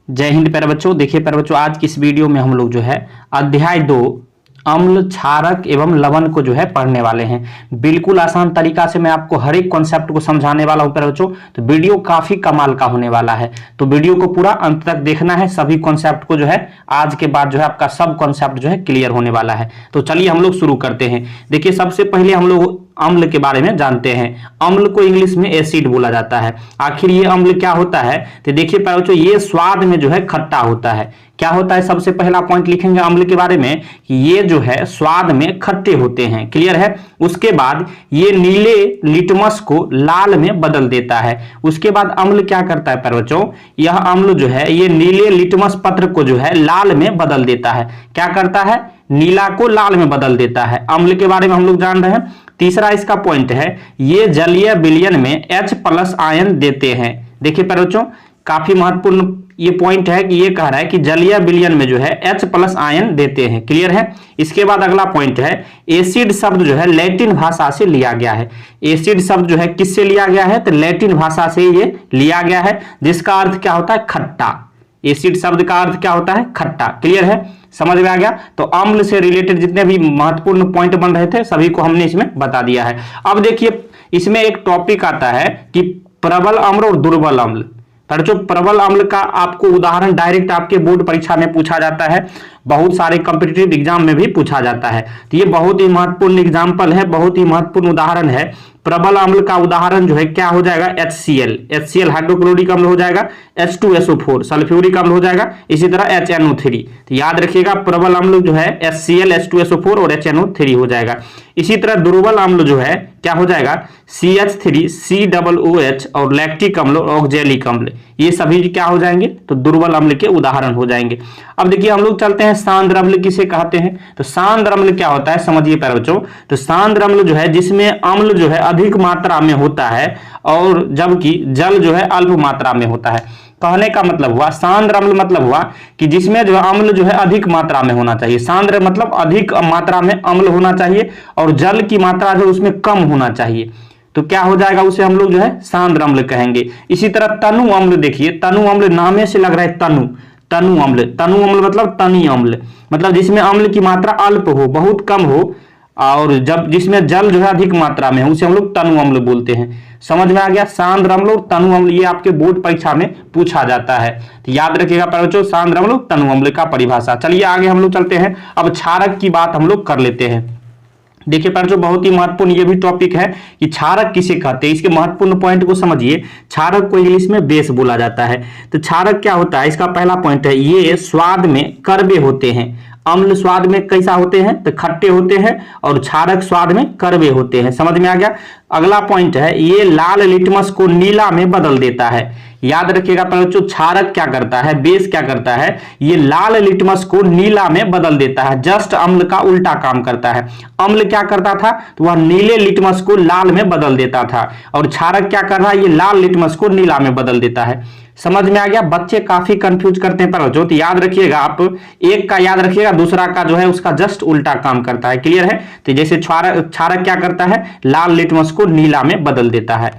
जय हिंद प्यारे बच्चों। देखिए प्यारे बच्चों, आज की इस वीडियो में हम लोग जो है अध्याय 2 अम्ल, क्षारक एवं लवण को जो है पढ़ने वाले हैं। बिल्कुल आसान तरीका से मैं आपको हर एक कॉन्सेप्ट को समझाने वाला हूं प्यारे बच्चों। तो वीडियो काफी कमाल का होने वाला है, तो वीडियो को पूरा अंत तक देखना है। सभी कॉन्सेप्ट को जो है आज के बाद जो है आपका सब कॉन्सेप्ट जो है क्लियर होने वाला है। तो चलिए हम लोग शुरू करते हैं। देखिए सबसे पहले हम लोग अम्ल के बारे में जानते हैं। अम्ल को इंग्लिश में एसिड बोला जाता है। आखिर ये अम्ल क्या होता है? तो देखिए प्यारे बच्चों, ये स्वाद में जो है खट्टा होता है। क्या होता है? सबसे पहला पॉइंट लिखेंगे अम्ल के बारे में कि ये जो है स्वाद में खट्टे होते हैं। क्लियर है? उसके बाद ये नीले लिटमस को लाल में बदल देता है। उसके बाद अम्ल क्या करता है प्यारे बच्चों? यह अम्ल जो है ये नीले लिटमस पत्र को जो है लाल में बदल देता है। क्या करता है? नीला को लाल में बदल देता है। अम्ल के बारे में हम लोग जान रहे हैं। तीसरा इसका पॉइंट है, ये जलीय विलयन में H+ आयन देते हैं। देखिए प्यारे बच्चों, काफी महत्वपूर्ण ये पॉइंट है कि ये कह रहा है कि जलीय विलयन में जो है H+ आयन देते हैं। क्लियर है? इसके बाद अगला पॉइंट है, एसिड शब्द जो है लैटिन भाषा से लिया गया है। एसिड शब्द जो है किससे लिया गया है? तो लैटिन भाषा से ये लिया गया है, जिसका अर्थ क्या होता है? खट्टा। एसिड शब्द का अर्थ क्या होता है? खट्टा। क्लियर है? समझ में आ गया? तो अम्ल से रिलेटेड जितने भी महत्वपूर्ण पॉइंट बन रहे थे सभी को हमने इसमें बता दिया है। अब देखिए इसमें एक टॉपिक आता है कि प्रबल अम्ल और दुर्बल अम्ल। पर जो प्रबल अम्ल का आपको उदाहरण डायरेक्ट आपके बोर्ड परीक्षा में पूछा जाता है, बहुत सारे कॉम्पिटिटिव एग्जाम में भी पूछा जाता है। तो ये बहुत ही महत्वपूर्ण एग्जाम्पल है, बहुत ही महत्वपूर्ण उदाहरण है। प्रबल अम्ल का उदाहरण जो है क्या हो जाएगा? HCl हाइड्रोक्लोरिक अम्ल हो जाएगा, H2SO4 सल्फ्यूरिक अम्ल हो जाएगा, इसी तरह HNO3। तो याद रखिएगा प्रबल अम्ल जो है HCl, H2SO4 और HNO3 हो जाएगा। इसी तरह दुर्बल अम्ल जो है क्या हो जाएगा? CH3, COOH और लैक्टिक अम्ल और ऑक्जेलिक अम्ल, ये सभी क्या हो जाएंगे? तो दुर्बल अम्ल के उदाहरण हो जाएंगे। अब देखिए हम लोग चलते हैं सांद्र अम्ल किसे कहते हैं। तो सांद्र अम्ल क्या होता है समझिए प्यारे बच्चों। तो सांद्र अम्ल जो है जिसमें अम्ल जो है अधिक मात्रा में होता है और जबकि जल जो है अल्प मात्रा में होता है। कहने का मतलब हुआ सांद्र अम्ल मतलब हुआ कि जिसमें जो अम्ल जो है अधिक मात्रा में होना चाहिए। सांद्र मतलब अधिक मात्रा में अम्ल होना चाहिए और जल की मात्रा जो उसमें कम होना चाहिए। तो क्या हो जाएगा? उसे हम लोग जो है सांद्र अम्ल कहेंगे। इसी तरह तनु अम्ल, देखिए तनु अम्ल नामे से लग रहा है तनु अम्ल। तनु अम्ल मतलब तनी अम्ल, मतलब जिसमें अम्ल की मात्रा अल्प हो, बहुत कम हो, और जब जिसमें जल जो है अधिक मात्रा में है उसे हम लोग तनु अम्ल बोलते हैं। समझ में आ गया? सांद्र अम्ल और तनु अम्ल ये आपके बोर्ड परीक्षा में पूछा जाता है, तो याद रखिएगा बच्चों सांद्र अम्ल और तनु अम्ल का परिभाषा। चलिए आगे हम लोग चलते हैं। अब क्षारक की बात हम लोग कर लेते हैं। देखिए बच्चों बहुत ही महत्वपूर्ण ये भी टॉपिक है कि क्षारक किसे कहते हैं। इसके महत्वपूर्ण पॉइंट को समझिए। क्षारक को इंग्लिश में बेस बोला जाता है। तो क्षारक क्या होता है? इसका पहला पॉइंट है, ये स्वाद में कड़वे होते हैं। अम्ल स्वाद में कैसा होते हैं? तो खट्टे होते हैं, और क्षारक स्वाद में कड़वे होते हैं। समझ में आ गया? अगला पॉइंट है, ये लाल लिटमस को नीला में बदल देता है। याद रखिएगा बच्चों, क्षारक क्या करता है, बेस क्या करता है? ये लाल लिटमस को नीला में बदल देता है। जस्ट अम्ल का उल्टा काम करता है। अम्ल क्या करता था? तो वह नीले लिटमस को लाल में बदल देता था, और क्षारक क्या कर रहा है? ये लाल लिटमस को नीला में बदल देता है। समझ में आ गया? बच्चे काफी कंफ्यूज करते हैं पर जो, तो याद रखिएगा आप, एक का याद रखिएगा, दूसरा का जो है उसका जस्ट उल्टा काम करता है। क्लियर है? तो जैसे क्षारक क्या करता है? लाल लिटमस को नीला में बदल देता है।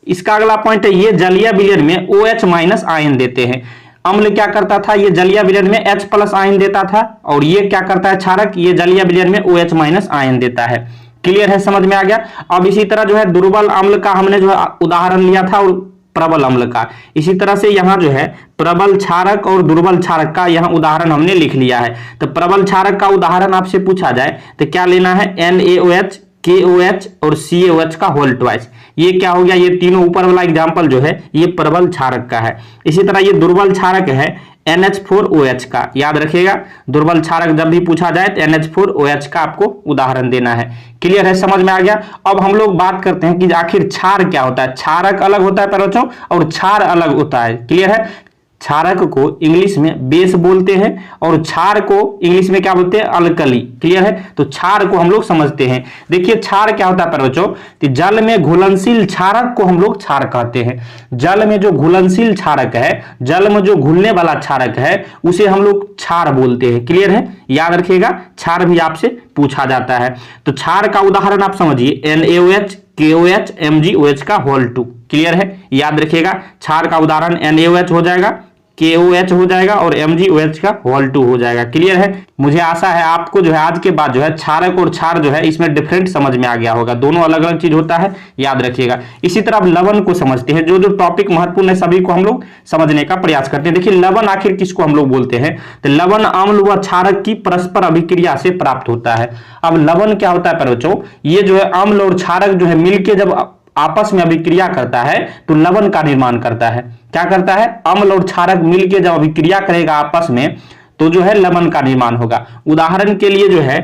इसका अगला पॉइंट है, ये जलीय विलयन में OH- आयन देते हैं। अम्ल क्या करता था? ये जलीय विलयन में H+ आयन देता था, और ये क्या करता है क्षारक? ये जलीय विलयन में OH- आयन देता है। क्लियर है? समझ में आ गया? अब इसी तरह जो है दुर्बल अम्ल का हमने जो है उदाहरण लिया था, और प्रबल अम्ल का। इसी तरह से यहाँ जो है प्रबल क्षारक और दुर्बल क्षारक का यहाँ उदाहरण हमने लिख लिया है। तो प्रबल क्षारक का उदाहरण आपसे पूछा जाए तो क्या लेना है? NaOH, KOH और CaOH का होल ट्वाइस। ये क्या हो गया? ये तीनों ऊपर वाला एग्जाम्पल जो है ये प्रबल क्षारक का है। इसी तरह ये दुर्बल क्षारक है NH4OH का। याद रखिएगा, दुर्बल क्षारक जब भी पूछा जाए तो NH4OH का आपको उदाहरण देना है। क्लियर है? समझ में आ गया? अब हम लोग बात करते हैं कि आखिर क्षार क्या होता है। क्षारक अलग होता है बच्चों और क्षार अलग होता है। क्लियर है? क्षारक को इंग्लिश में बेस बोलते हैं और क्षार को इंग्लिश में क्या बोलते हैं? अल्कली। क्लियर है? तो क्षार को हम लोग समझते हैं। देखिए क्षार क्या होता है बच्चों? तो जल में घुलनशील क्षारक को हम लोग क्षार कहते हैं। जल में जो घुलनशील क्षारक है, जल में जो घुलने वाला क्षारक है, उसे हम लोग क्षार बोलते हैं। क्लियर है? याद रखिएगा, क्षार भी आपसे पूछा जाता है। तो क्षार का उदाहरण आप समझिए, NaOH, KOH, MgOH का होल 2। क्लियर है? याद रखिएगा, क्षार का उदाहरण NaOH हो जाएगा, KOH हो जाएगा और MgOH का होल 2 हो जाएगा। क्लियर है। मुझे आशा है आपको जो है आज के बाद जो है क्षारक और क्षार जो है इसमें डिफरेंट समझ में आ गया होगा। दोनों अलग अलग चीज होता है, याद रखिएगा। इसी तरह लवण को समझते हैं। जो जो टॉपिक महत्वपूर्ण है सभी को हम लोग समझने का प्रयास करते हैं। देखिए लवण आखिर किसको हम लोग बोलते हैं, तो लवण अम्ल व क्षारक की परस्पर अभिक्रिया से प्राप्त होता है। अब लवण क्या होता है बच्चों, ये जो है अम्ल और क्षारक जो है मिलके जब आपस में अभिक्रिया करता है तो लवण का निर्माण करता है। क्या करता है, अम्ल और क्षारक मिलके जब अभिक्रिया करेगा आपस में तो जो है लवण का निर्माण होगा। उदाहरण के लिए जो है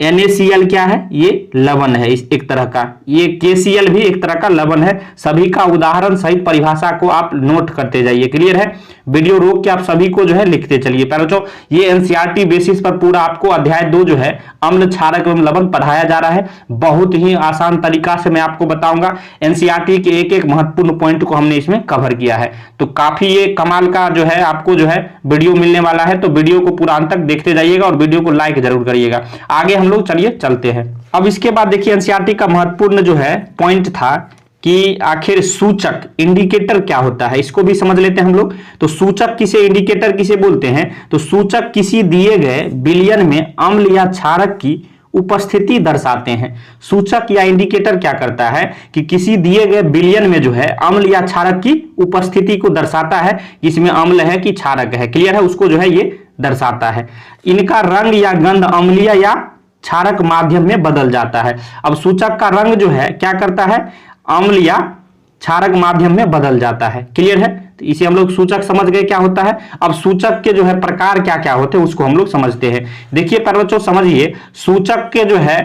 NaCl क्या है, ये लवण है एक तरह का, ये KCl भी एक तरह का लवण है। सभी का उदाहरण सहित परिभाषा को आप नोट करते जाइए। क्लियर है। वीडियो रोक के आप सभी को जो है लिखते चलिए। बच्चों ये NCERT बेसिस पर पूरा आपको अध्याय 2 जो है अम्ल क्षारक एवं लवण पढ़ाया जा रहा है। बहुत ही आसान तरीका से मैं आपको बताऊंगा। NCERT के एक एक महत्वपूर्ण पॉइंट को हमने इसमें कवर किया है। तो काफी ये कमाल का जो है आपको जो है वीडियो मिलने वाला है। तो वीडियो को पूरा अंत तक देखते जाइएगा और वीडियो को लाइक जरूर करिएगा। आगे हम लोग चलिए चलते हैं। अब इसके बाद देखिए NCERT का महत्वपूर्ण जो है पॉइंट था कि आखिर सूचक इंडिकेटर क्या होता है, इसको भी समझ लेते हैं हम लोग। तो सूचक किसे, इंडिकेटर किसे बोलते हैं, तो सूचक किसी दिए गए विलयन में अम्ल या क्षारक की उपस्थिति दर्शाते हैं। सूचक या इंडिकेटर क्या करता है कि किसी दिए गए विलयन में जो है अम्ल या क्षारक की उपस्थिति को दर्शाता है, इसमें अम्ल है कि क्षारक है। क्लियर है, उसको जो है ये दर्शाता है। इनका रंग या गंध अम्लीय या क्षारक माध्यम में बदल जाता है। अब सूचक का रंग जो है क्या करता है, अम्ल या क्षारक माध्यम में बदल जाता है। क्लियर है, तो इसे हम लोग सूचक समझ गए क्या होता है। अब सूचक के जो है प्रकार क्या क्या होते हैं उसको हम लोग समझते हैं। देखिए बच्चों समझिए, सूचक के जो है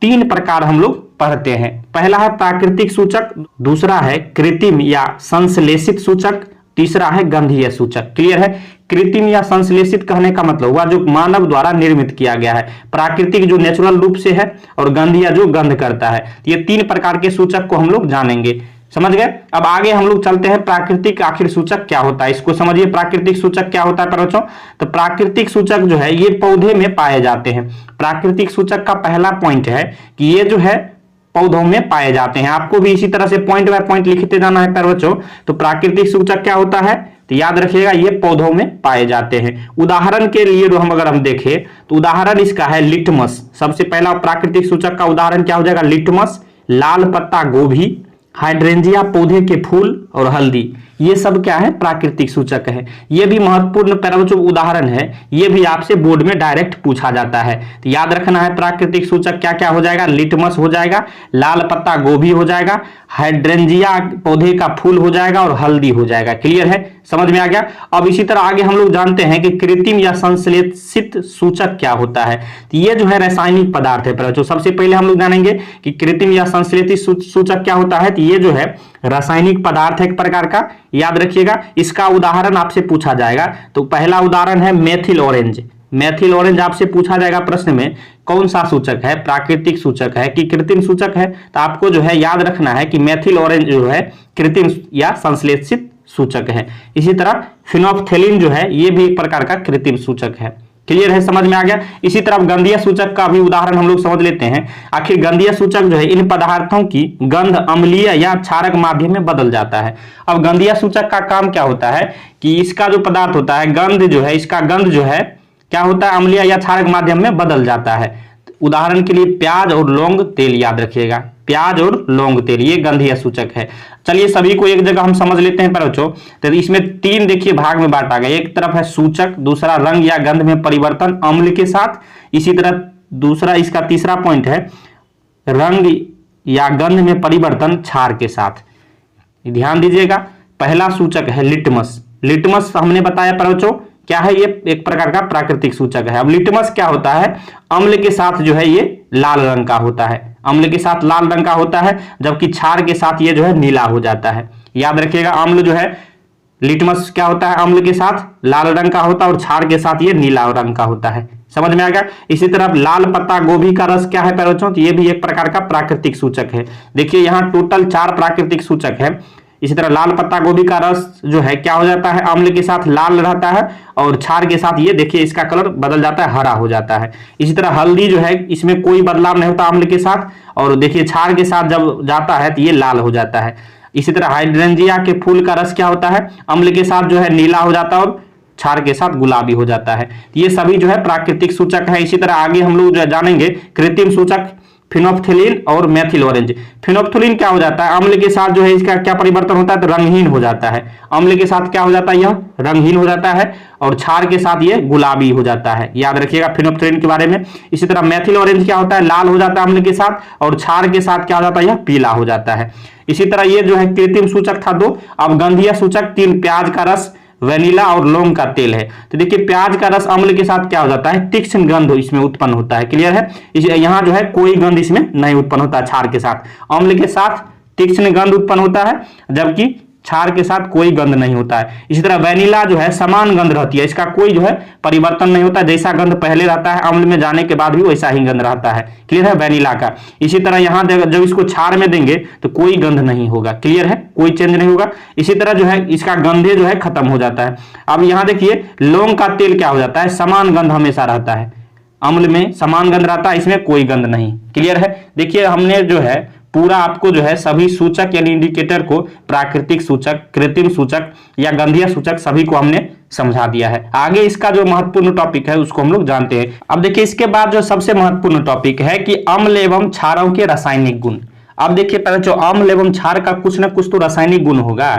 3 प्रकार हम लोग पढ़ते हैं। पहला है प्राकृतिक सूचक, दूसरा है कृत्रिम या संश्लेषित सूचक, तीसरा है गंधीय सूचक। क्लियर है। कृत्रिम या संश्लेषित कहने का मतलब हुआ जो मानव द्वारा निर्मित किया गया है, प्राकृतिक जो नेचुरल रूप से है, और गंधीय जो गंध करता है। ये 3 प्रकार के सूचक को हम लोग जानेंगे। समझ गए। अब आगे हम लोग चलते हैं प्राकृतिक आखिर सूचक क्या होता है, इसको समझिए। प्राकृतिक सूचक क्या होता है बच्चों, तो प्राकृतिक सूचक जो है ये पौधे में पाए जाते हैं। प्राकृतिक सूचक का पहला पॉइंट है कि ये जो है पौधों में पाए जाते हैं। आपको भी इसी तरह से पॉइंट बाय पॉइंट लिखते जाना है बच्चों। तो प्राकृतिक सूचक क्या होता है, तो याद रखिएगा ये पौधों में पाए जाते हैं। उदाहरण के लिए जो अगर हम देखें तो उदाहरण इसका है लिटमस। सबसे पहला प्राकृतिक सूचक का उदाहरण क्या हो जाएगा, लिटमस, लाल पत्ता गोभी, हाइड्रेंजिया पौधे के फूल और हल्दी, ये सब क्या है, प्राकृतिक सूचक है। ये भी महत्वपूर्ण बच्चों उदाहरण है, ये भी आपसे बोर्ड में डायरेक्ट पूछा जाता है। तो याद रखना है प्राकृतिक सूचक क्या क्या हो जाएगा, लिटमस हो जाएगा, लाल पत्ता गोभी हो जाएगा, हाइड्रेंजिया पौधे का फूल हो जाएगा और हल्दी हो जाएगा। क्लियर है, समझ में आ गया। अब इसी तरह आगे हम लोग जानते हैं कि कृत्रिम या संश्लेषित सूचक क्या होता है। तो ये जो है रासायनिक पदार्थ है बच्चों। सबसे पहले हम लोग जानेंगे कि कृत्रिम या संश्लेषित सूचक क्या होता है। तो ये जो है रासायनिक पदार्थ है एक प्रकार का, याद रखिएगा। इसका उदाहरण आपसे पूछा जाएगा। तो पहला उदाहरण है मेथिल ऑरेंज। मेथिल ऑरेंज आपसे पूछा जाएगा प्रश्न में, कौन सा सूचक है, प्राकृतिक सूचक है कि कृत्रिम सूचक है। तो आपको जो है याद रखना है कि मेथिल ऑरेंज जो है कृत्रिम या संश्लेषित सूचक है। इसी तरह फिनोल्फ्थेलिन जो है ये भी एक प्रकार का कृत्रिम सूचक है। क्लियर है, समझ में आ गया। इसी तरह गंधीय सूचक का भी उदाहरण हम लोग समझ लेते हैं। आखिर गंधीय सूचक जो है इन पदार्थों की गंध अम्लीय या क्षारक माध्यम में बदल जाता है। अब गंधीय सूचक का काम क्या होता है कि इसका जो पदार्थ होता है गंध जो है, इसका गंध जो है क्या होता है, अम्लीय या क्षारक माध्यम में बदल जाता है। उदाहरण के लिए प्याज और लौंग तेल, याद रखिएगा, प्याज और लौंग तेल ये गंधीय सूचक है। चलिए सभी को एक जगह हम समझ लेते हैं बच्चों। तो इसमें 3 देखिए भाग में बांटा गया। एक तरफ है सूचक, दूसरा रंग या गंध में परिवर्तन अम्ल के साथ, इसी तरह दूसरा इसका तीसरा पॉइंट है रंग या गंध में परिवर्तन क्षार के साथ। ध्यान दीजिएगा, पहला सूचक है लिटमस। लिटमस हमने बताया बच्चों क्या है, ये एक प्रकार का प्राकृतिक सूचक है। अब लिटमस क्या होता है, अम्ल के साथ जो है ये लाल रंग का होता है, अम्ल के साथ लाल रंग का होता है, जबकि क्षार के साथ ये जो है नीला हो जाता है। याद रखिएगा, अम्ल जो है लिटमस क्या होता है, अम्ल के साथ लाल रंग का होता है और क्षार के साथ ये नीला रंग का होता है। समझ में आ गया। इसी तरह लाल पत्ता गोभी का रस क्या है बच्चों, तो ये भी एक प्रकार का प्राकृतिक सूचक है। देखिए यहाँ टोटल 4 प्राकृतिक सूचक है। इसी तरह लाल पत्ता गोभी का रस जो है क्या हो जाता है, अम्ल के साथ लाल रहता है और क्षार के साथ ये देखिए इसका कलर बदल जाता है, हरा हो जाता है। इसी तरह हल्दी जो है इसमें कोई बदलाव नहीं होता अम्ल के साथ, और देखिए क्षार के साथ जब जाता है तो ये लाल हो जाता है। इसी तरह हाइड्रेंजिया के फूल का रस क्या होता है, अम्ल के साथ जो है नीला हो जाता है और क्षार के साथ गुलाबी हो जाता है। ये सभी जो है प्राकृतिक सूचक है। इसी तरह आगे हम लोग जो जानेंगे कृत्रिम सूचक, फिनोप्थिलीन और मेथिल ऑरेंज। फिनोप्थिलीन क्या हो जाता है, अम्ल के साथ जो है इसका क्या परिवर्तन होता है, तो रंगहीन हो जाता है। अम्ल के साथ क्या हो जाता है, यह रंगहीन हो जाता है और क्षार के साथ ये गुलाबी हो जाता है। याद रखिएगा फिनोप्थिलीन के बारे में। इसी तरह मेथिल ऑरेंज क्या होता है, लाल हो जाता है अम्ल के साथ और क्षार के साथ क्या हो जाता है, यह पीला हो जाता है। इसी तरह ये जो है कृत्रिम सूचक था 2। अब गंधीय सूचक 3, प्याज का रस, वेनिला और लौंग का तेल है। तो देखिए प्याज का रस अम्ल के साथ क्या हो जाता है, तीक्ष्ण गंध इसमें उत्पन्न होता है। क्लियर है, यहां जो है कोई गंध इसमें नहीं उत्पन्न होता है क्षार के साथ। अम्ल के साथ तीक्ष्ण गंध उत्पन्न होता है जबकि क्षार के साथ कोई गंध नहीं होता है। इसी तरह वेनिला जो है समान गंध रहती है, इसका कोई जो है परिवर्तन नहीं होता, जैसा गंध पहले रहता है अम्ल में जाने के बाद भी वैसा ही गंध रहता है। क्लियर है वेनिला का। इसी तरह यहाँ जब इसको क्षार में देंगे तो कोई गंध नहीं होगा। क्लियर है, कोई चेंज नहीं होगा। इसी तरह जो है इसका गंधे जो है खत्म हो जाता है। अब यहाँ देखिए लौंग का तेल क्या हो जाता है, समान गंध हमेशा रहता है, अम्ल में समान गंध रहता है, इसमें कोई गंध नहीं। क्लियर है, देखिए हमने जो है पूरा आपको जो है सभी सूचक यानी इंडिकेटर को, प्राकृतिक सूचक, कृत्रिम सूचक या गंधीय सूचक सभी को हमने समझा दिया है। आगे इसका जो महत्वपूर्ण टॉपिक है उसको हम लोग जानते हैं। अब देखिए इसके बाद जो सबसे महत्वपूर्ण टॉपिक है कि अम्ल एवं क्षारों के रासायनिक गुण। अब देखिए पहले जो अम्ल एवं क्षार का कुछ ना कुछ तो रासायनिक गुण होगा।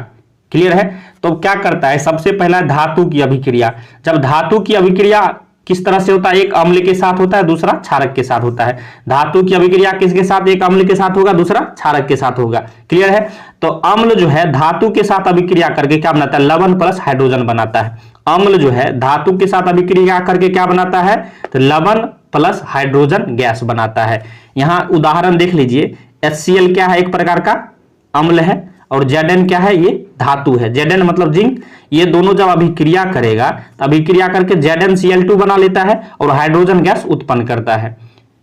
क्लियर है, तो क्या करता है, सबसे पहला धातु की अभिक्रिया। जब धातु की अभिक्रिया किस तरह से होता है, एक अम्ल के साथ होता है, दूसरा क्षारक के साथ होता है। धातु की अभिक्रिया किसके साथ, एक अम्ल के साथ होगा, दूसरा क्षारक के साथ होगा। क्लियर है, तो अम्ल जो है धातु के साथ अभिक्रिया करके क्या बनाता है, लवण प्लस हाइड्रोजन बनाता है। अम्ल जो है धातु के साथ अभिक्रिया करके क्या बनाता है, तो लवण प्लस हाइड्रोजन गैस बनाता है। यहां उदाहरण देख लीजिए, HCl क्या है, एक प्रकार का अम्ल है, और Zn क्या है, ये धातु है। Zn मतलब जिंक। ये दोनों जब अभिक्रिया करेगा तो अभिक्रिया करके ZnCl2 बना लेता है और हाइड्रोजन गैस उत्पन्न करता है।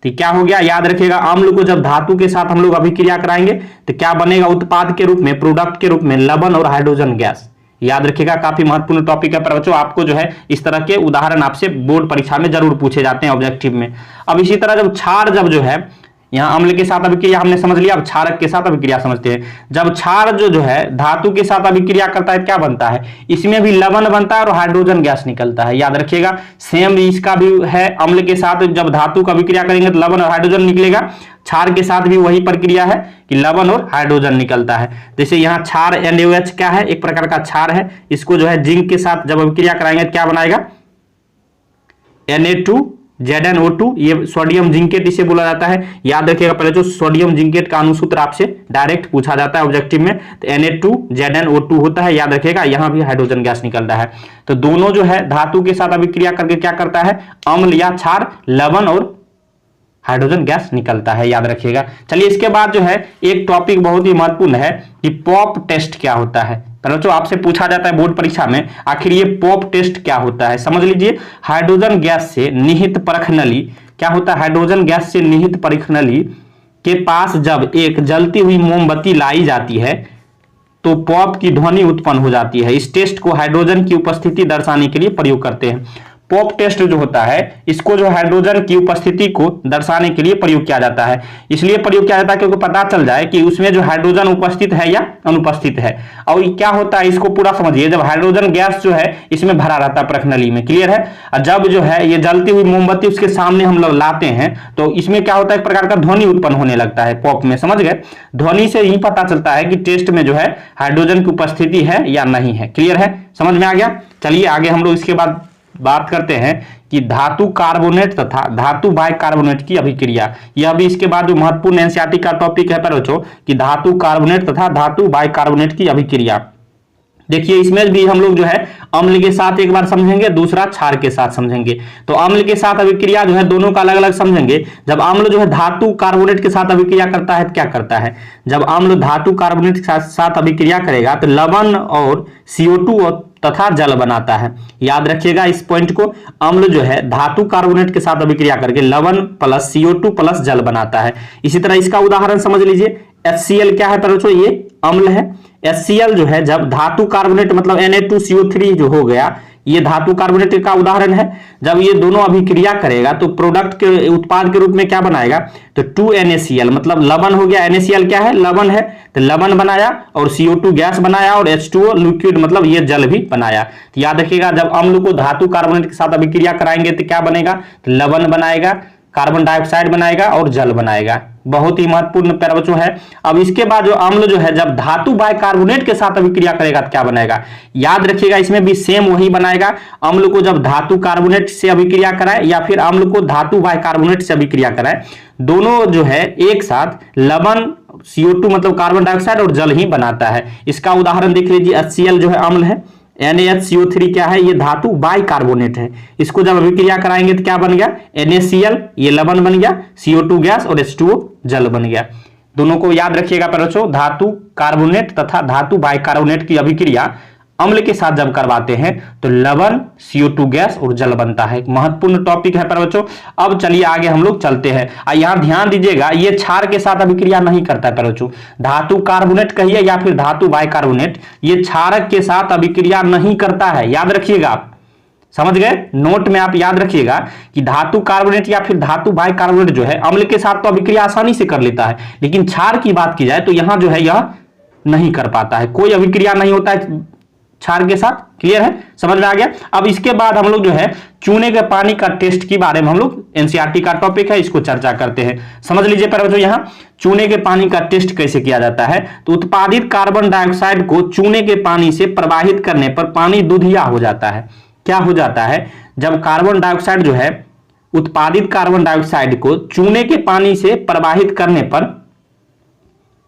तो क्या हो गया, याद रखिएगा अम्ल को जब धातु के साथ हम लोग अभिक्रिया कराएंगे तो क्या बनेगा, उत्पाद के रूप में, प्रोडक्ट के रूप में लवण और हाइड्रोजन गैस। याद रखिएगा, काफी महत्वपूर्ण टॉपिक है पर बच्चों, आपको जो है इस तरह के उदाहरण आपसे बोर्ड परीक्षा में जरूर पूछे जाते हैं ऑब्जेक्टिव में। अब इसी तरह जब क्षार जब जो है, यहाँ अम्ल के साथ अभिक्रिया हमने समझ लिया, अब क्षारक के साथ अभिक्रिया समझते हैं। जब क्षार जो है धातु के साथ अभिक्रिया करता है क्या बनता है, इसमें भी लवण बनता है और हाइड्रोजन गैस निकलता है। याद रखिएगा, सेम इसका भी है, अम्ल के साथ जब धातु का अभिक्रिया करेंगे तो लवण और हाइड्रोजन निकलेगा। क्षार के साथ भी वही प्रक्रिया है कि लवण और हाइड्रोजन निकलता है। जैसे यहाँ क्षार NaOH क्या है, एक प्रकार का क्षार है, इसको जो है जिंक के साथ जब अभिक्रिया कराएंगे क्या बनाएगा, Na2ZnO2, ये सोडियम जिंकेट इसे बोला जाता है। याद रखिएगा, पहले जो सोडियम जिंकेट का अनुसूत्र आपसे डायरेक्ट पूछा जाता है ऑब्जेक्टिव में, तो Na2ZnO2 होता है। याद रखिएगा, यहां भी हाइड्रोजन गैस निकल रहा है। तो दोनों जो है धातु के साथ अभिक्रिया करके क्या करता है, अम्ल या क्षार, लवण और हाइड्रोजन गैस निकलता है। याद रखिएगा। चलिए इसके बाद जो है एक टॉपिक बहुत ही महत्वपूर्ण है कि पॉप टेस्ट क्या होता है। बच्चों आपसे पूछा जाता है बोर्ड परीक्षा में, आखिर ये पॉप टेस्ट क्या होता है, समझ लीजिए। हाइड्रोजन गैस से निहित परख नली क्या होता है, हाइड्रोजन गैस से निहित परख नली के पास जब एक जलती हुई मोमबत्ती लाई जाती है तो पॉप की ध्वनि उत्पन्न हो जाती है। इस टेस्ट को हाइड्रोजन की उपस्थिति दर्शाने के लिए प्रयोग करते हैं। पॉप टेस्ट जो होता है इसको जो हाइड्रोजन की उपस्थिति को दर्शाने के लिए प्रयोग किया जाता है। इसलिए प्रयोग किया जाता है क्योंकि पता चल जाए कि उसमें जो हाइड्रोजन उपस्थित है या अनुपस्थित है। और क्या होता है इसको पूरा समझिए, जब हाइड्रोजन गैस जो है इसमें भरा रहता है परखनली में, क्लियर है। और जब जो है ये जलती हुई मोमबत्ती उसके सामने हम लोग लाते हैं तो इसमें क्या होता है, एक प्रकार का ध्वनि उत्पन्न होने लगता है पॉप में, समझ गए। ध्वनि से ही पता चलता है कि टेस्ट में जो है हाइड्रोजन की उपस्थिति है या नहीं है। क्लियर है, समझ में आ गया। चलिए आगे हम लोग इसके बाद बात करते हैं कि धातु कार्बोनेट तथा धातु बाइकार्बोनेट की अभिक्रिया। यह भी इसके बाद जो महत्वपूर्ण एनसीईआरटी का टॉपिक है पर बच्चों कि धातु कार्बोनेट तथा धातु बाइकार्बोनेट की अभिक्रिया। देखिए इसमें भी हम लोग जो है अम्ल के साथ एक बार समझेंगे, दूसरा क्षार के साथ समझेंगे। तो अम्ल के साथ अभिक्रिया जो है दोनों का अलग अलग समझेंगे। जब अम्ल जो है धातु कार्बोनेट के साथ अभिक्रिया करता है तो क्या करता है, जब अम्ल धातु कार्बोनेट के साथ अभिक्रिया करेगा तो लवण और CO2 तथा जल बनाता है। याद रखिएगा इस पॉइंट को, अम्ल जो है धातु कार्बोनेट के साथ अभिक्रिया करके लवण प्लस CO2 प्लस जल बनाता है। इसी तरह इसका उदाहरण समझ लीजिए, HCl क्या है बच्चों, ये अम्ल है। HCl जो है जब धातु कार्बोनेट मतलब Na2CO3 जो हो गया, ये धातु कार्बोनेट का उदाहरण है। जब ये दोनों अभिक्रिया करेगा तो प्रोडक्ट के उत्पाद के रूप में क्या बनाएगा, तो 2NaCl मतलब लवण हो गया। NaCl क्या है, लवण है, तो लवण बनाया और CO2 गैस बनाया और H2O लिक्विड मतलब ये जल भी बनाया। तो याद रखिएगा जब अम्ल को धातु कार्बोनेट के साथ अभिक्रिया कराएंगे तो क्या बनेगा, तो लवण बनाएगा, कार्बन डाइऑक्साइड बनाएगा और जल बनाएगा। बहुत ही महत्वपूर्ण प्यारे बच्चों है। अब इसके बाद जो अम्ल जो है जब धातु बाइकार्बोनेट के साथ अभिक्रिया करेगा तो क्या बनेगा, याद रखिएगा इसमें भी सेम वही बनाएगा। अम्ल को जब धातु कार्बोनेट से अभिक्रिया कराए या फिर अम्ल को धातु बाइकार्बोनेट से अभिक्रिया कराए, दोनों जो है एक साथ लवण CO2 मतलब कार्बन डाइऑक्साइड और जल ही बनाता है। इसका उदाहरण देख लीजिए, HCl जो है अम्ल है, NaHCO3 क्या है, ये धातु बाइकार्बोनेट है। इसको जब अभिक्रिया कराएंगे तो क्या बन गया, NaCl ये लवण बन गया, CO2 गैस और H2O जल बन गया। दोनों को याद रखिएगा बच्चों, धातु कार्बोनेट तथा धातु बाइकार्बोनेट की अभिक्रिया अम्ल के साथ जब करवाते हैं तो लवण, CO2 गैस और जल बनता है। महत्वपूर्ण टॉपिक है बच्चों। अब चलिए आगे हम लोग चलते हैं। यहां ध्यान दीजिएगा, ये क्षार के साथ अभिक्रिया नहीं करता है बच्चों। धातु कार्बोनेट कहिए या फिर धातु बाइकार्बोनेट, ये क्षारक के साथ अभिक्रिया नहीं करता है। याद रखिएगा, आप समझ गए, नोट में आप याद रखिएगा कि धातु कार्बोनेट या फिर धातु बाइकार्बोनेट जो है अम्ल के साथ तो अभिक्रिया आसानी से कर लेता है, लेकिन क्षार की बात की जाए तो यहां जो है यह नहीं कर पाता है, कोई अभिक्रिया नहीं होता है क्षार के साथ। क्लियर है, समझ में आ गया। अब इसके बाद हम लोग जो है चूने के पानी का टेस्ट के बारे में हम लोग, एनसीईआरटी का टॉपिक है, इसको चर्चा करते हैं। समझ लीजिए पर बच्चों, यहाँ चूने के पानी का टेस्ट कैसे किया जाता है, तो उत्पादित कार्बन डाइऑक्साइड को चूने के पानी से प्रवाहित करने पर पानी दूधिया हो जाता है। क्या हो जाता है, जब कार्बन डाइऑक्साइड जो है, उत्पादित कार्बन डाइऑक्साइड को चूने के पानी से प्रवाहित करने पर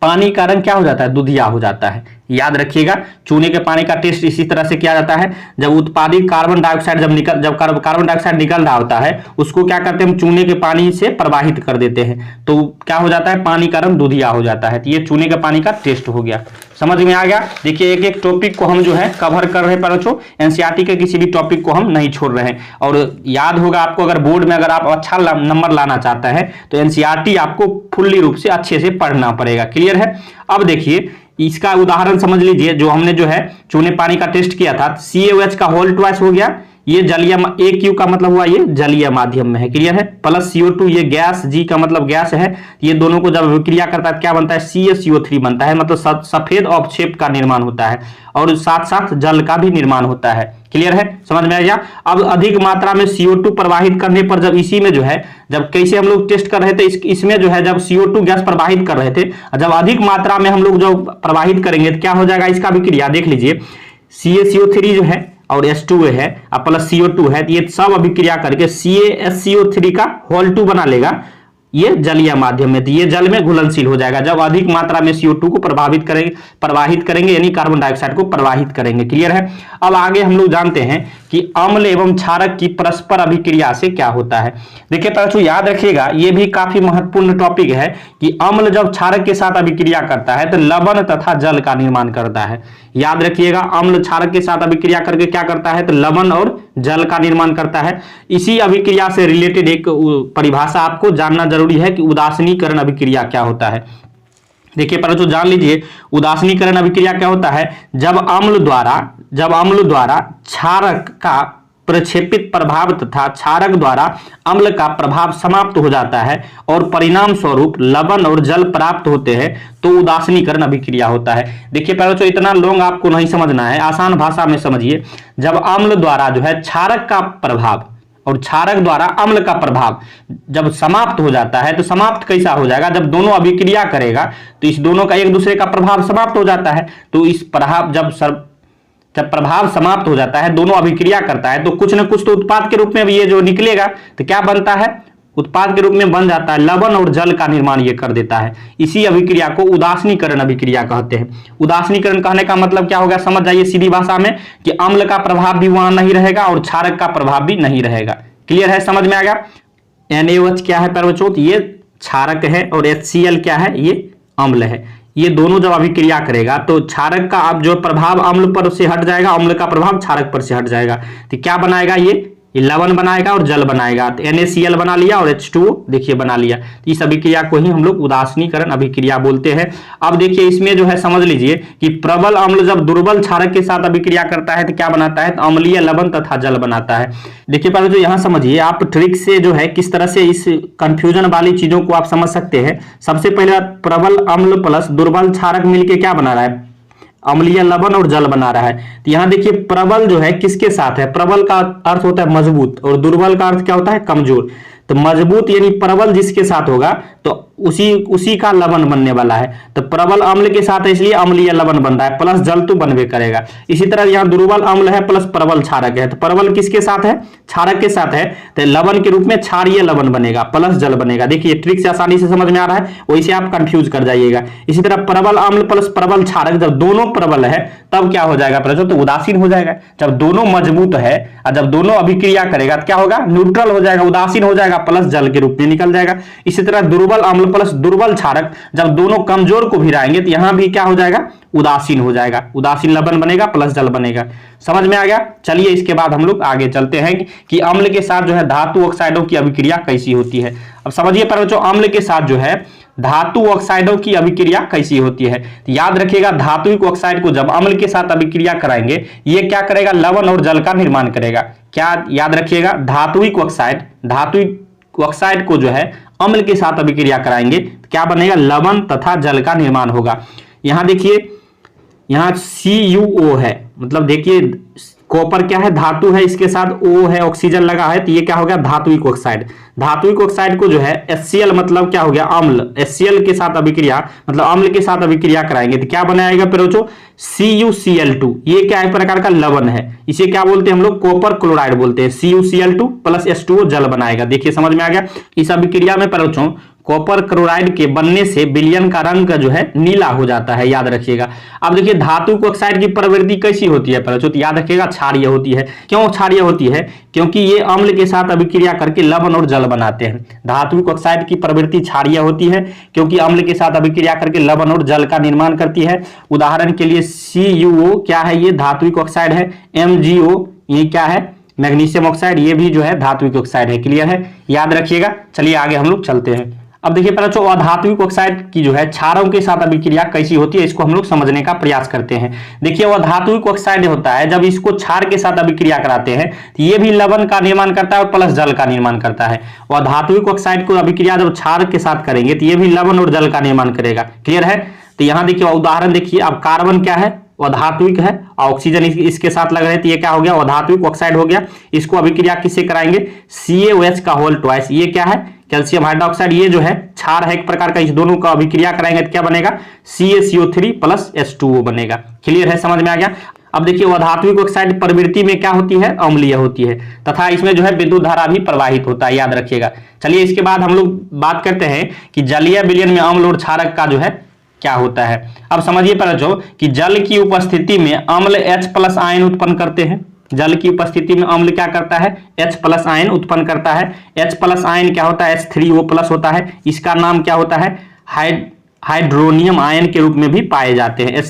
पानी का रंग क्या हो जाता है, दूधिया हो जाता है। याद रखिएगा, चूने के पानी का टेस्ट इसी तरह से किया जाता है। जब उत्पादित कार्बन डाइऑक्साइड जब कार्बन डाइऑक्साइड निकल रहा होता है, उसको क्या करते हैं, हम चूने के पानी से प्रवाहित कर देते हैं, तो क्या हो जाता है, पानी का रंग दूधिया हो जाता है। तो ये चूने के पानी का टेस्ट हो गया। समझ में आ गया। देखिए एक एक टॉपिक को हम जो है कवर कर रहे हैं बच्चों, एनसीईआरटी के किसी भी टॉपिक को हम नहीं छोड़ रहे हैं। और याद होगा आपको, अगर बोर्ड में अगर आप अच्छा नंबर लाना चाहते हैं तो एनसीईआरटी आपको फुल्ली रूप से अच्छे से पढ़ना पड़ेगा। क्लियर है। अब देखिए इसका उदाहरण समझ लीजिए, जो हमने जो है चूने पानी का टेस्ट किया था, CaOH का होल ट्वाइस हो गया, ये जलीय, AQ का मतलब हुआ ये जलीय माध्यम में है। क्लियर है। प्लस CO2 ये गैस, G का मतलब गैस है। ये दोनों को जब विक्रिया करता है क्या बनता है, CaCO3 बनता है, मतलब सफेद अवक्षेप का निर्माण होता है और साथ साथ जल का भी निर्माण होता है। क्लियर है, समझ में आ गया। अब अधिक मात्रा में CO2 प्रवाहित करने पर, जब इसी में जो है, जब कैसे हम लोग टेस्ट कर रहे थे, इसमें जो है जब CO2 गैस प्रवाहित कर रहे थे, जब अधिक मात्रा में हम लोग जो प्रवाहित करेंगे तो क्या हो जाएगा, इसका विक्रिया देख लीजिए, CaCO3 जो है और H2O है और प्लस CO2 है, तो ये सब अभिक्रिया करके CaSCO3 का होल 2 बना लेगा, ये जलीय माध्यम में, तो ये जल में घुलनशील हो जाएगा जब अधिक मात्रा में CO2 को प्रवाहित करेंगे यानी कार्बन डाइऑक्साइड को प्रवाहित करेंगे। क्लियर है। अब आगे हम लोग जानते हैं कि अम्ल एवं क्षारक की परस्पर अभिक्रिया से क्या होता है। देखिए बच्चों याद रखिएगा, ये भी काफी महत्वपूर्ण टॉपिक है कि अम्ल जब क्षारक के साथ अभिक्रिया करता है तो लवण तथा जल का निर्माण करता है। याद रखिएगा, अम्ल क्षारक के साथ अभिक्रिया करके क्या करता है, तो लवण और जल का निर्माण करता है। इसी अभिक्रिया से रिलेटेड एक परिभाषा आपको जानना जरूरी है कि उदासीनीकरण अभिक्रिया क्या होता है। देखिए बच्चों जान लीजिए, उदासीनीकरण अभिक्रिया क्या होता है, जब अम्ल द्वारा क्षारक का प्रक्षेपित प्रभाव तथा क्षारक द्वारा अम्ल का प्रभाव समाप्त हो जाता है और परिणाम स्वरूप लवण और जल प्राप्त होते हैं, तो उदासीनीकरण अभिक्रिया होता है। देखिए बच्चों इतना लॉन्ग आपको नहीं समझना है, आसान भाषा में समझिए। जब अम्ल द्वारा जो है क्षारक का प्रभाव और क्षारक द्वारा अम्ल का प्रभाव जब समाप्त हो जाता है, तो समाप्त कैसा हो जाएगा, जब दोनों अभिक्रिया करेगा तो इस दोनों का एक दूसरे का प्रभाव समाप्त हो जाता है। तो इस प्रभाव जब प्रभाव समाप्त हो जाता है, दोनों अभिक्रिया करता है, तो कुछ न कुछ तो उत्पाद के रूप में भी ये जो निकलेगा, तो क्या बनता है, उत्पाद के रूप में बन जाता है, लवण और जल का निर्माण ये कर देता है। इसी अभिक्रिया को उदासीनीकरण अभिक्रिया कहते हैं। उदासीनीकरण कहने का मतलब क्या होगा, समझ जाइए सीधी भाषा में, कि अम्ल का प्रभाव भी वहां नहीं रहेगा और क्षारक का प्रभाव भी नहीं रहेगा। क्लियर है, समझ में आ गया। NaOH क्या है बच्चों, ये क्षारक है और HCl क्या है, ये अम्ल है। ये दोनों जब अभिक्रिया करेगा तो क्षारक का अब जो प्रभाव अम्ल पर से हट जाएगा, अम्ल का प्रभाव क्षारक पर से हट जाएगा, तो क्या बनाएगा, ये ये लवण बनाएगा और जल बनाएगा, तो NaCl बना लिया और H2O देखिए बना लिया। तो इस अभिक्रिया को ही हम लोग उदासीनीकरण अभिक्रिया बोलते हैं। अब देखिए इसमें जो है समझ लीजिए कि प्रबल अम्ल जब दुर्बल क्षारक के साथ अभिक्रिया करता है तो क्या बनाता है, तो अम्लीय लवण तथा जल बनाता है। देखिए पहले तो यहाँ समझिए आप ट्रिक से जो है किस तरह से इस कंफ्यूजन वाली चीजों को आप समझ सकते हैं। सबसे पहले प्रबल अम्ल प्लस दुर्बल क्षारक मिलकर क्या बना रहा है, अम्लीय लवण और जल बना रहा है। तो यहां देखिए प्रबल जो है किसके साथ है, प्रबल का अर्थ होता है मजबूत और दुर्बल का अर्थ क्या होता है, कमजोर। तो मजबूत यानी प्रबल जिसके साथ होगा तो उसी का लवण बनने वाला है। तो प्रबल अम्ल के साथ है इसलिए अम्लीय लवण बन रहा है, प्लस जल तो बनबे करेगा। इसी तरह यहाँ दुर्बल अम्ल है प्लस प्रबल क्षारक है, तो प्रबल किसके साथ है, क्षारक के साथ है, तो लवण के रूप में क्षारीय लवण बनेगा प्लस जल बनेगा। देखिए ट्रिक से आसानी से समझ में आ रहा है, वैसे आप कंफ्यूज कर जाइएगा। इसी तरह प्रबल अम्ल प्लस प्रबल क्षारक जब दोनों प्रबल है तब क्या हो जाएगा प्रश्न, तो उदासीन हो जाएगा। जब दोनों मजबूत है और जब दोनों अभिक्रिया करेगा तो क्या होगा, न्यूट्रल हो जाएगा, उदासीन हो जाएगा, प्लस जल के रूप में निकल जाएगा। इसी तरह दुर्बल अम्ल प्लस दुर्बल क्षारक जब दोनों कमजोर को भिड़ाएंगे तो यहां भी क्या हो जाएगा, उदासीन हो जाएगा, उदासीन लवण बनेगा प्लस जल बनेगा। समझ में आ गया। चलिए इसके बाद हम लोग आगे चलते हैं कि अम्ल के साथ जो है धातु ऑक्साइडों की अभिक्रिया कैसी होती है। अब समझिए पर जो अम्ल के साथ जो है धातु ऑक्साइडों की अभिक्रिया कैसी होती है, तो याद रखिएगा धातुक ऑक्साइड को जब अम्ल के साथ अभिक्रिया कराएंगे ये क्या करेगा, लवण और जल का निर्माण करेगा। क्या याद रखिएगा, धातुक ऑक्साइड को जो है अम्ल के साथ अभिक्रिया कराएंगे तो क्या बनेगा, लवण तथा जल का निर्माण होगा। यहां देखिए यहां CuO है, मतलब देखिए कॉपर क्या है, धातु है, इसके साथ O है, ऑक्सीजन लगा है, तो ये क्या हो गया, धातुक ऑक्साइड। धातुक ऑक्साइड को जो है HCl मतलब क्या हो गया, अम्ल, HCl के साथ अभिक्रिया मतलब अम्ल के साथ अभिक्रिया कराएंगे तो क्या बनाएगा बच्चों, CuCl2। ये क्या एक प्रकार का लवण है, इसे क्या बोलते हैं हम लोग, कॉपर क्लोराइड बोलते हैं। CuCl2 प्लस H2O जल बनाएगा। देखिए समझ में आ गया। इस अभिक्रिया में बच्चों कॉपर क्लोराइड के बनने से विलयन का रंग का जो है नीला हो जाता है, याद रखिएगा। अब देखिए धातुक ऑक्साइड की प्रवृत्ति कैसी होती है बच्चों, तो याद रखिएगा क्षारीय होती है। क्यों क्षारीय होती है, क्योंकि ये अम्ल के साथ अभिक्रिया करके लवण और जल बनाते हैं। धातुक ऑक्साइड की प्रवृत्ति क्षारीय होती है क्योंकि अम्ल के साथ अभिक्रिया करके लवण और जल का निर्माण करती है। उदाहरण के लिए CuO क्या है, ये धातुक ऑक्साइड है। MgO ये क्या है, मैग्नीशियम ऑक्साइड, ये भी जो है धातुक ऑक्साइड है। क्लियर है, याद रखिएगा। चलिए आगे हम लोग चलते हैं। अब देखिए पहले जो अधातुक ऑक्साइड की जो है क्षारों के साथ अभिक्रिया कैसी होती है इसको हम लोग समझने का प्रयास करते हैं। देखिए वो अधातुक ऑक्साइड होता है जब इसको क्षार के साथ अभिक्रिया कराते हैं तो ये भी लवण का निर्माण करता है और प्लस जल का निर्माण करता है। और अधातुक ऑक्साइड को अभिक्रिया जब क्षार के साथ करेंगे तो ये भी लवण और जल का निर्माण करेगा। क्लियर है। तो यहाँ देखिए उदाहरण देखिए, अब कार्बन क्या है, अधात्विक है, ऑक्सीजन इसके साथ लग रहे थे, ये क्या हो गया, अधात्विक ऑक्साइड हो गया। इसको अभिक्रिया किससे कराएंगे, CaOH का होल ट्वाइस, ये क्या है, कैल्शियम हाइड्रोक्साइड, ये जो है क्षार है एक प्रकार का। इस दोनों का अभिक्रिया कराएंगे तो क्या बनेगा, CaCO3 प्लस H2O बनेगा। क्लियर है, समझ में आ गया। अब देखिए अधात्विक ऑक्साइड प्रवृत्ति में क्या होती है, अम्लीय होती है तथा इसमें जो है विद्युत धारा भी प्रवाहित होता है, याद रखिएगा। चलिए इसके बाद हम लोग बात करते हैं कि जलीय विलयन में अम्ल और क्षारक का जो है क्या होता है। अब समझिए बच्चों कि जल की उपस्थिति में अम्ल H+ आयन उत्पन्न करते हैं। जल की उपस्थिति में अम्ल क्या करता है, H+ आयन उत्पन्न करता है। H+ आयन क्या होता है, H3O+ होता है। इसका नाम क्या होता है, हाइड्रोनियम आयन के रूप में भी पाए जाते हैं।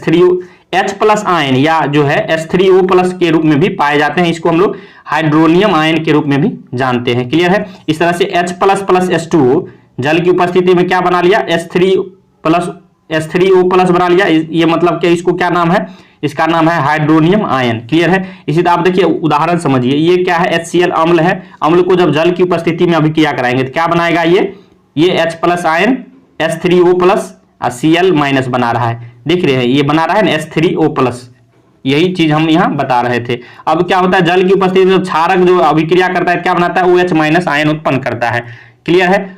H+ आयन या जो है H3O+ के रूप में भी पाए जाते हैं। इसको हम लोग हाइड्रोनियम आयन के रूप में भी जानते हैं। क्लियर है। इस तरह से H+ प्लस H2O जल की उपस्थिति में क्या बना लिया, H3O+ बना लिया। ये मतलब क्या, इसको क्या नाम है, इसका नाम है हाइड्रोनियम आयन। क्लियर है। इसी तरह आप देखिए उदाहरण समझिए, ये क्या है, HCl अम्ल है। अम्ल को जब जल की उपस्थिति में अभिक्रिया कराएंगे तो क्या बनाएगा, ये H+ आयन H3O+ और Cl- बना रहा है। देख रहे हैं ये बना रहा है ना H3O+। यही चीज हम यहाँ बता रहे थे। अब क्या होता है, जल की उपस्थिति में क्षारक जो अभिक्रिया करता है क्या बनाता है, OH- आयन उत्पन्न करता है। क्लियर है।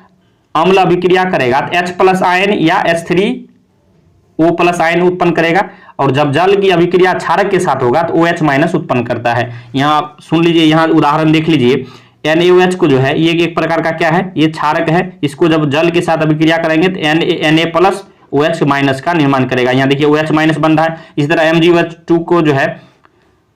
अम्ल अभिक्रिया करेगा तो H+ आयन या H3O+ आयन उत्पन्न करेगा और जब जल की अभिक्रिया क्षारक के साथ होगा तो OH- उत्पन्न करता है। यहाँ सुन लीजिए, यहाँ उदाहरण देख लीजिए। NaOH को जो है ये एक प्रकार का क्या है, ये क्षारक है। इसको जब जल के साथ अभिक्रिया करेंगे तो Na+ OH- का निर्माण करेगा। यहाँ देखिए OH- बन रहा है। इसी तरह MgOH2 को जो है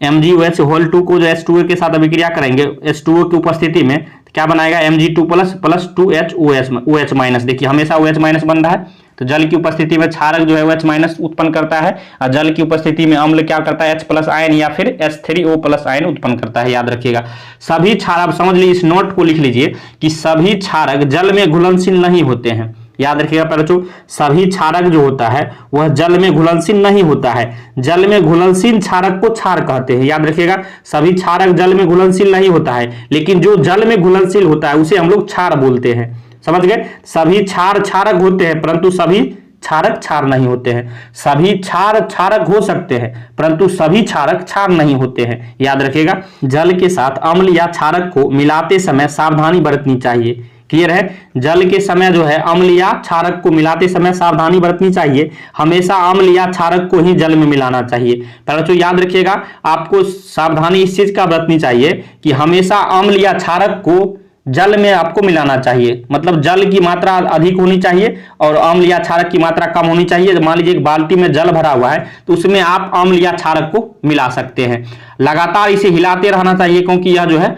MgOH2 को जो H2O के साथ अभिक्रिया करेंगे H2O की उपस्थिति में तो क्या बनाएगा, Mg2+ प्लस 2HOH-। देखिए हमेशा OH- बन रहा है तो जल की उपस्थिति में क्षारक जो है वो H- उत्पन्न करता है, और जल की उपस्थिति में अम्ल क्या करता है, H+ आयन या फिर H3O+ आयन उत्पन्न करता है। याद रखिएगा सभी क्षारक, समझ लीजिए इस नोट को लिख लीजिए कि सभी क्षारक जल में घुलनशील नहीं होते हैं। याद रखिएगा बच्चों, सभी क्षारक जो होता है वह जल में घुलनशील नहीं होता है। जल में घुलनशील क्षारक को क्षार कहते हैं। याद रखिएगा सभी क्षारक जल में घुलनशील नहीं होता है, लेकिन जो जल में घुलनशील होता है उसे हम लोग क्षार बोलते हैं। समझ गए, सभी क्षार क्षारक होते हैं परंतु सभी क्षारक क्षार नहीं होते हैं। सभी क्षार क्षारक हो सकते हैं परंतु सभी क्षारक क्षार नहीं होते हैं। याद रखिएगा जल के साथ अम्ल या क्षारक को मिलाते समय सावधानी बरतनी चाहिए। क्लियर है, जल के समय जो है अम्ल या क्षारक को मिलाते समय सावधानी बरतनी चाहिए। हमेशा अम्ल या क्षारक को ही जल में मिलाना चाहिए। बच्चों याद रखिएगा आपको सावधानी इस चीज का बरतनी चाहिए कि हमेशा अम्ल या क्षारक को जल में आपको मिलाना चाहिए। मतलब जल की मात्रा अधिक होनी चाहिए और अम्ल या क्षारक की मात्रा कम होनी चाहिए। मान लीजिए एक बाल्टी में जल भरा हुआ है तो उसमें आप अम्ल या क्षारक को मिला सकते हैं। लगातार इसे हिलाते रहना चाहिए क्योंकि यह जो है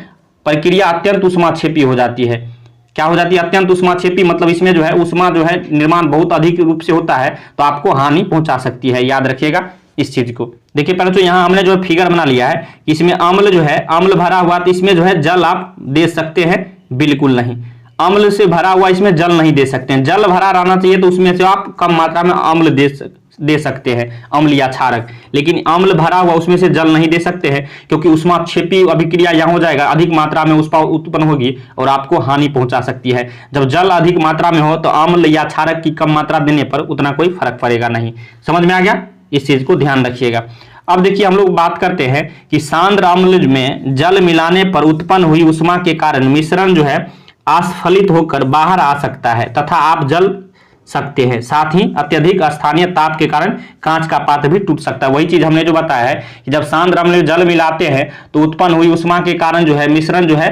प्रक्रिया अत्यंत उष्माक्षेपी हो जाती है। क्या हो जाती है, अत्यंत उष्माक्षेपी, मतलब इसमें जो है उष्मा जो है निर्माण बहुत अधिक रूप से होता है तो आपको हानि पहुंचा सकती है। याद रखिएगा इस चीज को। देखिए पहले तो यहाँ हमने जो फिगर बना लिया है, इसमें अम्ल जो है अम्ल भरा हुआ तो इसमें जो है जल आप दे सकते हैं, बिल्कुल नहीं। अम्ल से भरा हुआ इसमें जल नहीं दे सकते हैं। जल भरा रहना चाहिए तो उसमें से आप कम मात्रा में अम्ल दे सकते हैं, अम्ल या क्षारक। लेकिन अम्ल भरा हुआ उसमें से जल नहीं दे सकते हैं क्योंकि उष्माक्षेपी अभिक्रिया यहाँ हो जाएगा, अधिक मात्रा में उष्मा उत्पन्न होगी और आपको हानि पहुंचा सकती है। जब जल अधिक मात्रा में हो तो अम्ल या क्षारक की कम मात्रा देने पर उतना कोई फर्क पड़ेगा नहीं। समझ में आ गया, इस चीज को ध्यान रखिएगा। अब देखिए हम लोग बात करते हैं कि सांद्र अम्ल में जल मिलाने पर उत्पन्न हुई उष्मा के कारण मिश्रण जो है अस्फलित होकर बाहर आ सकता है तथा आप जल सकते हैं। साथ ही अत्यधिक स्थानीय ताप के कारण कांच का पात्र भी टूट सकता है। वही चीज हमने जो बताया है कि जब सांद्र अम्ल में जल मिलाते हैं तो उत्पन्न हुई उष्मा के कारण जो है मिश्रण जो है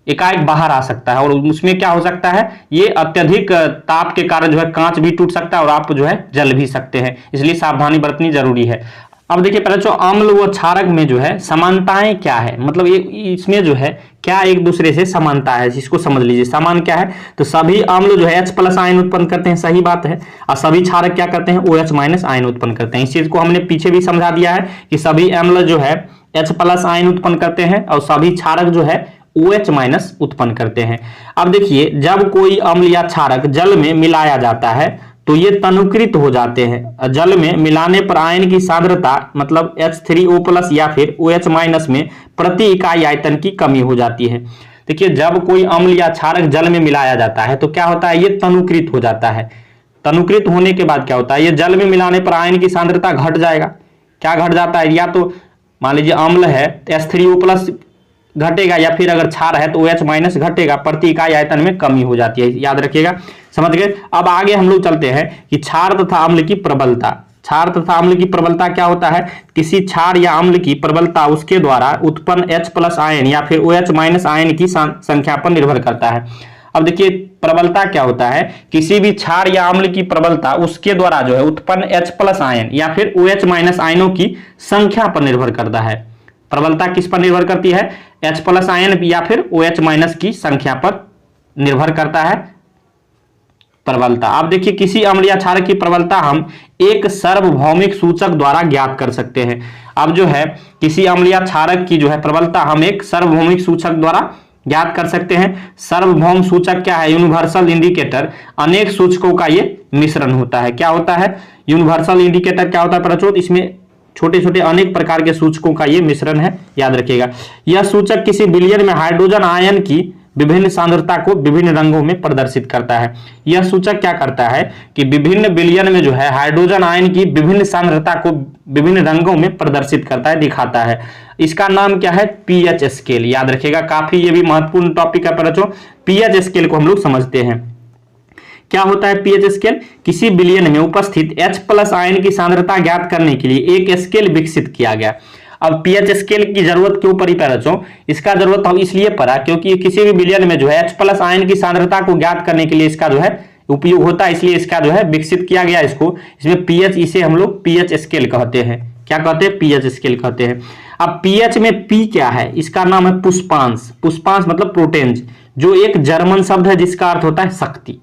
एकाएक बाहर आ सकता है और उसमें क्या हो सकता है, ये अत्यधिक ताप के कारण जो है कांच भी टूट सकता है और आप जो है जल भी सकते हैं। इसलिए सावधानी बरतनी जरूरी है। अब देखिए पहले जो अम्ल व क्षारक में जो है समानताएं क्या है, मतलब ये इसमें जो है क्या एक दूसरे से समानता है, इसको समझ लीजिए। समान क्या है, तो सभी अम्ल जो है H+ आयन उत्पन्न करते हैं, सही बात है, और सभी क्षारक क्या करते हैं, OH- आयन उत्पन्न करते हैं। इस चीज को हमने पीछे भी समझा दिया है कि सभी अम्ल जो है H+ आयन उत्पन्न करते हैं और सभी क्षारक जो है OH- उत्पन्न करते हैं। अब देखिए जब कोई अम्ल या क्षारक जल में मिलाया जाता है तो ये तनुकृत हो जाते हैं। जल में मिलाने पर आयन की सांद्रता मतलब H3O+ या फिर OH- में प्रति इकाई आयतन की कमी हो जाती है। देखिए जब कोई अम्ल या क्षारक जल में मिलाया जाता है तो क्या होता है, ये तनुकृत हो जाता है। तनुकृत होने के बाद क्या होता है, ये जल में मिलाने पर आयन की सांद्रता घट जाएगा। क्या घट जाता है, या तो मान लीजिए अम्ल है H3O+ घटेगा या फिर अगर क्षार है तो OH- घटेगा, प्रति इकाई आयतन में कमी हो जाती है। याद रखिएगा, समझ गए। अब आगे हम लोग चलते हैं कि क्षार तथा अम्ल की प्रबलता। क्षार तथा अम्ल की प्रबलता क्या होता है, किसी क्षार या अम्ल की प्रबलता उसके द्वारा उत्पन्न H+ आयन या फिर OH- आयन की संख्या पर निर्भर करता है। अब देखिए प्रबलता क्या होता है, किसी भी क्षार या अम्ल की प्रबलता उसके द्वारा जो है उत्पन्न H+ आयन या फिर OH- आयनों की संख्या पर निर्भर करता है। प्रबलता किस पर निर्भर करती है, H+ आयन या फिर OH- की संख्या पर निर्भर करता है प्रबलता। आप देखिए किसी अम्ल या क्षारक की प्रबलता हम एक सार्वभौमिक सूचक द्वारा ज्ञात कर सकते हैं। अब जो है किसी अम्ल या क्षारक की जो है प्रबलता हम एक सार्वभौमिक सूचक द्वारा ज्ञात कर सकते हैं। सार्वभौम सूचक क्या है, यूनिवर्सल इंडिकेटर। अनेक सूचकों का ये मिश्रण होता है। क्या होता है, यूनिवर्सल इंडिकेटर क्या होता है प्रचोद, इसमें छोटे छोटे अनेक प्रकार के सूचकों का ये मिश्रण है। याद रखिएगा, यह सूचक किसी विलयन में हाइड्रोजन आयन की विभिन्न सांद्रता को विभिन्न रंगों में प्रदर्शित करता है। यह सूचक क्या करता है कि विभिन्न विलयन में जो है हाइड्रोजन आयन की विभिन्न सांद्रता को विभिन्न रंगों में प्रदर्शित करता है, दिखाता है। इसका नाम क्या है, पीएच स्केल। याद रखिएगा, काफी ये भी महत्वपूर्ण टॉपिक है बच्चों। पीएच स्केल को हम लोग समझते हैं। क्या होता है पीएच स्केल, किसी विलयन में उपस्थित H+ आयन की सांद्रता ज्ञात करने के लिए एक स्केल विकसित किया गया। अब पीएच स्केल की जरूरत क्यों पड़ी बच्चों, इसका जरूरत हम इसलिए पड़ा क्योंकि किसी भी विलयन में जो है H+ आयन की सांद्रता को ज्ञात करने के लिए इसका जो है उपयोग होता है, इसलिए इसका जो है विकसित किया गया। इसको इसमें पीएच, इसे हम लोग पीएच स्केल कहते हैं। क्या कहते हैं, पीएच स्केल कहते हैं। अब पीएच में पी क्या है, इसका नाम है पुष्पांश। पुष्पांश मतलब प्रोटेंज, जो एक जर्मन शब्द है जिसका अर्थ होता है शक्ति।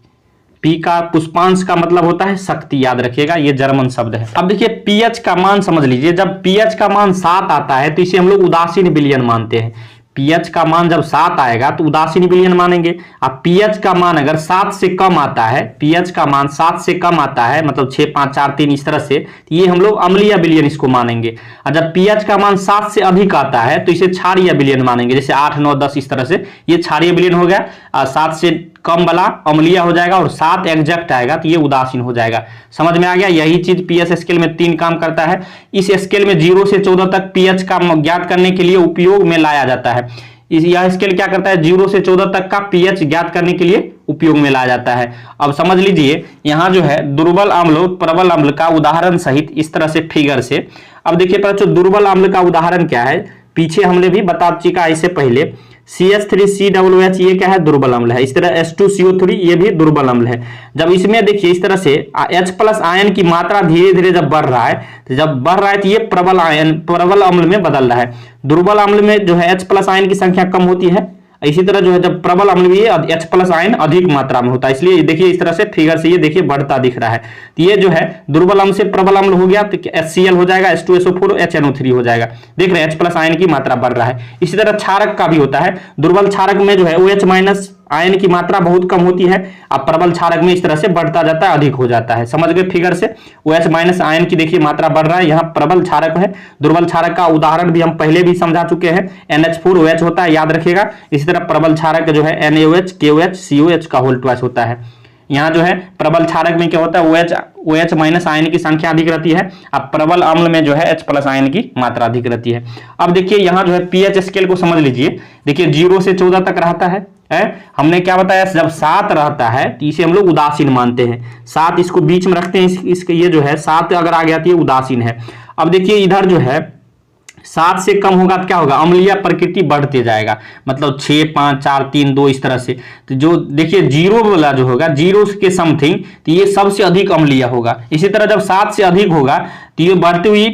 पी का पुष्पांश का मतलब होता है शक्ति, याद रखिएगा, ये जर्मन शब्द है। अब देखिए पीएच का मान समझ लीजिए, जब पीएच का मान 7 आता है तो इसे हम लोग उदासीन विलयन मानते हैं। पीएच का मान जब 7 आएगा तो उदासीन विलयन मानेंगे। अब पीएच का मान अगर 7 से कम आता है, पीएच का मान 7 से कम आता है, मतलब 6, 5, 4, 3 इस तरह से, तो ये हम लोग अम्लीय विलयन इसको मानेंगे। और जब पीएच का मान 7 से अधिक आता है तो इसे क्षारीय विलयन मानेंगे, जैसे 8, 9, 10 इस तरह से, ये क्षारीय विलयन हो गया। 7 से कम वाला अम्लीय हो जाएगा और 7 एग्जैक्ट आएगा तो ये उदासीन हो जाएगा। समझ में आ गया? यही चीज पीएच स्केल में 3 काम करता है। इस स्केल में 0 से 14 तक पीएच का ज्ञात करने के लिए उपयोग में लाया जाता है। यह स्केल क्या करता है? 0 से 14 तक का पीएच ज्ञात करने के लिए उपयोग में लाया जाता है। अब समझ लीजिए यहां जो है दुर्बल अम्ल और प्रबल अम्ल का उदाहरण सहित इस तरह से फिगर से। अब देखिए बच्चों, दुर्बल अम्ल का उदाहरण क्या है, पीछे हमने भी बता चुका इससे पहले। CH3COOH ये क्या है? दुर्बल अम्ल है। इस तरह H2CO3 ये भी दुर्बल अम्ल है। जब इसमें देखिए इस तरह से H+ आयन की मात्रा धीरे धीरे जब बढ़ रहा है, तो जब बढ़ रहा है तो ये प्रबल अम्ल में बदल रहा है। दुर्बल अम्ल में जो है H+ आयन की संख्या कम होती है, इसी तरह जो है जब प्रबल अम्ल में H+ आयन अधिक मात्रा में होता है, इसलिए देखिए इस तरह से फिगर से ये देखिए बढ़ता दिख रहा है। तो ये जो है दुर्बल अम्ल से प्रबल अम्ल हो गया तो HCl हो जाएगा, H2SO4 HNO3 हो जाएगा। देख रहे हैं H+ आयन की मात्रा बढ़ रहा है। इसी तरह क्षारक का भी होता है। दुर्बल क्षारक में जो है OH- आयन की मात्रा बहुत कम होती है, अब प्रबल क्षारक में इस तरह से बढ़ता जाता है, अधिक हो जाता है। समझ गए फिगर से? OH- आयन की देखिए मात्रा बढ़ रहा है, यहाँ प्रबल क्षारक है। दुर्बल क्षारक का उदाहरण भी हम पहले भी समझा चुके हैं, NH4OH होता है, याद रखिएगा। इसी तरह प्रबल क्षारक जो है NaOH, KOH, COH का होल ट्वाइस होता है। यहाँ जो है प्रबल क्षारक में क्या होता है? OH- आयन की संख्या अधिक रहती है, अब प्रबल अम्ल में जो है H+ आयन की मात्रा अधिक रहती है। अब देखिए यहाँ जो है पीएच स्केल को समझ लीजिए। देखिए 0 से 14 तक रहता है। हमने क्या बताया? जब 7 रहता है तो इसे हम लोग उदासीन मानते हैं। 7 इसको बीच में रखते हैं, इसके ये जो है 7 अगर आ गया तो ये उदासीन है। अब देखिए इधर जो है 7 से कम होगा तो क्या होगा? अम्लीय प्रकृति बढ़ते जाएगा, मतलब 6, 5, 4, 3, 2 इस तरह से। तो जो देखिए 0 वाला जो होगा, 0 के समथिंग, तो ये सबसे अधिक अम्लीय होगा। इसी तरह जब 7 से अधिक होगा तो ये बढ़ती हुई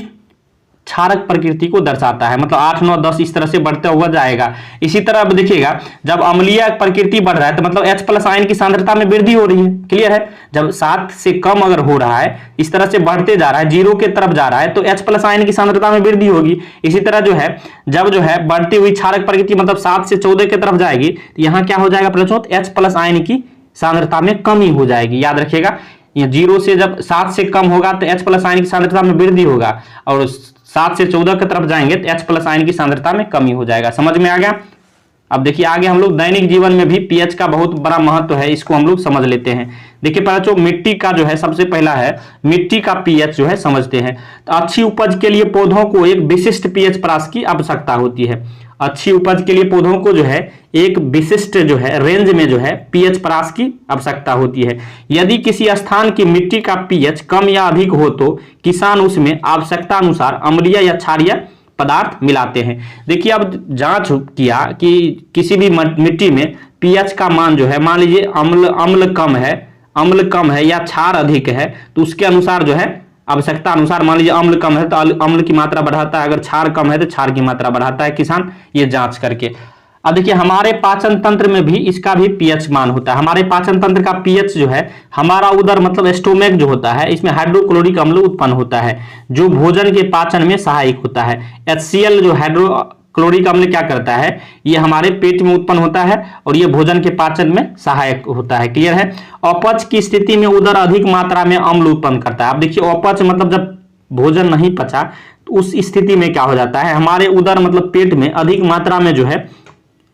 क्षारक प्रकृति को दर्शाता है, मतलब 8, 9, 10 इस तरह से बढ़ता हुआ जाएगा। इसी तरह अब देखिएगा जब अम्लीय प्रकृति बढ़ रहा है तो मतलब H+ आयन की सांद्रता में वृद्धि हो रही है। क्लियर है? जब 7 से कम अगर हो रहा है, इस तरह से बढ़ते जा रहा है, 0 के तरफ जा रहा है, तो H+ आयन की सांद्रता में वृद्धि होगी। इसी तरह जो है जब जो है बढ़ती हुई क्षारक प्रकृति मतलब 7 से 14 की तरफ जाएगी तो यहाँ क्या हो जाएगा बच्चों? H+ आयन की सांद्रता में कमी हो जाएगी। याद रखिएगा, ये 0 से जब 7 से कम होगा तो H+ आयन की सांद्रता में वृद्धि होगा, और 7 से 14 की तरफ जाएंगे तो H+ आयन की सांद्रता में कमी हो जाएगा। समझ में आ गया? अब देखिए आगे हम लोग दैनिक जीवन में भी पीएच का बहुत बड़ा महत्व है, इसको हम लोग समझ लेते हैं। देखिए बच्चों, मिट्टी का जो है सबसे पहला है मिट्टी का पीएच जो है समझते हैं। तो अच्छी उपज के लिए पौधों को एक विशिष्ट पीएच परास की आवश्यकता होती है। अच्छी उपज के लिए पौधों को जो है एक विशिष्ट जो है रेंज में जो है पीएच परास की आवश्यकता होती है। यदि किसी स्थान की मिट्टी का पीएच कम या अधिक हो तो किसान उसमें आवश्यकता अनुसार अम्लीय या क्षारीय पदार्थ मिलाते हैं। देखिए अब जांच किया कि किसी भी मिट्टी में पीएच का मान जो है, मान लीजिए अम्ल कम है या क्षार अधिक है, तो उसके अनुसार जो है आवश्यकता अनुसार, मान लीजिए अम्ल कम है तो अम्ल की मात्रा बढ़ाता है, अगर क्षार कम है तो क्षार की मात्रा बढ़ाता है किसान, ये जांच करके। अब देखिए हमारे पाचन तंत्र में भी इसका भी पीएच मान होता है। हमारे पाचन तंत्र का पीएच जो है, हमारा उदर मतलब स्टोमेक जो होता है, इसमें हाइड्रोक्लोरिक अम्ल उत्पन्न होता है जो भोजन के पाचन में सहायक होता है। HCl जो हाइड्रोक्लोरिक अम्ल क्या करता है? ये हमारे पेट में उत्पन्न होता है और ये भोजन के पाचन में सहायक होता है। क्लियर है? अपच की स्थिति में उदर अधिक मात्रा में अम्ल उत्पन्न करता है। अब देखिए अपच मतलब जब भोजन नहीं पचा तो उस स्थिति में क्या हो जाता है? हमारे उदर मतलब पेट में अधिक मात्रा में जो है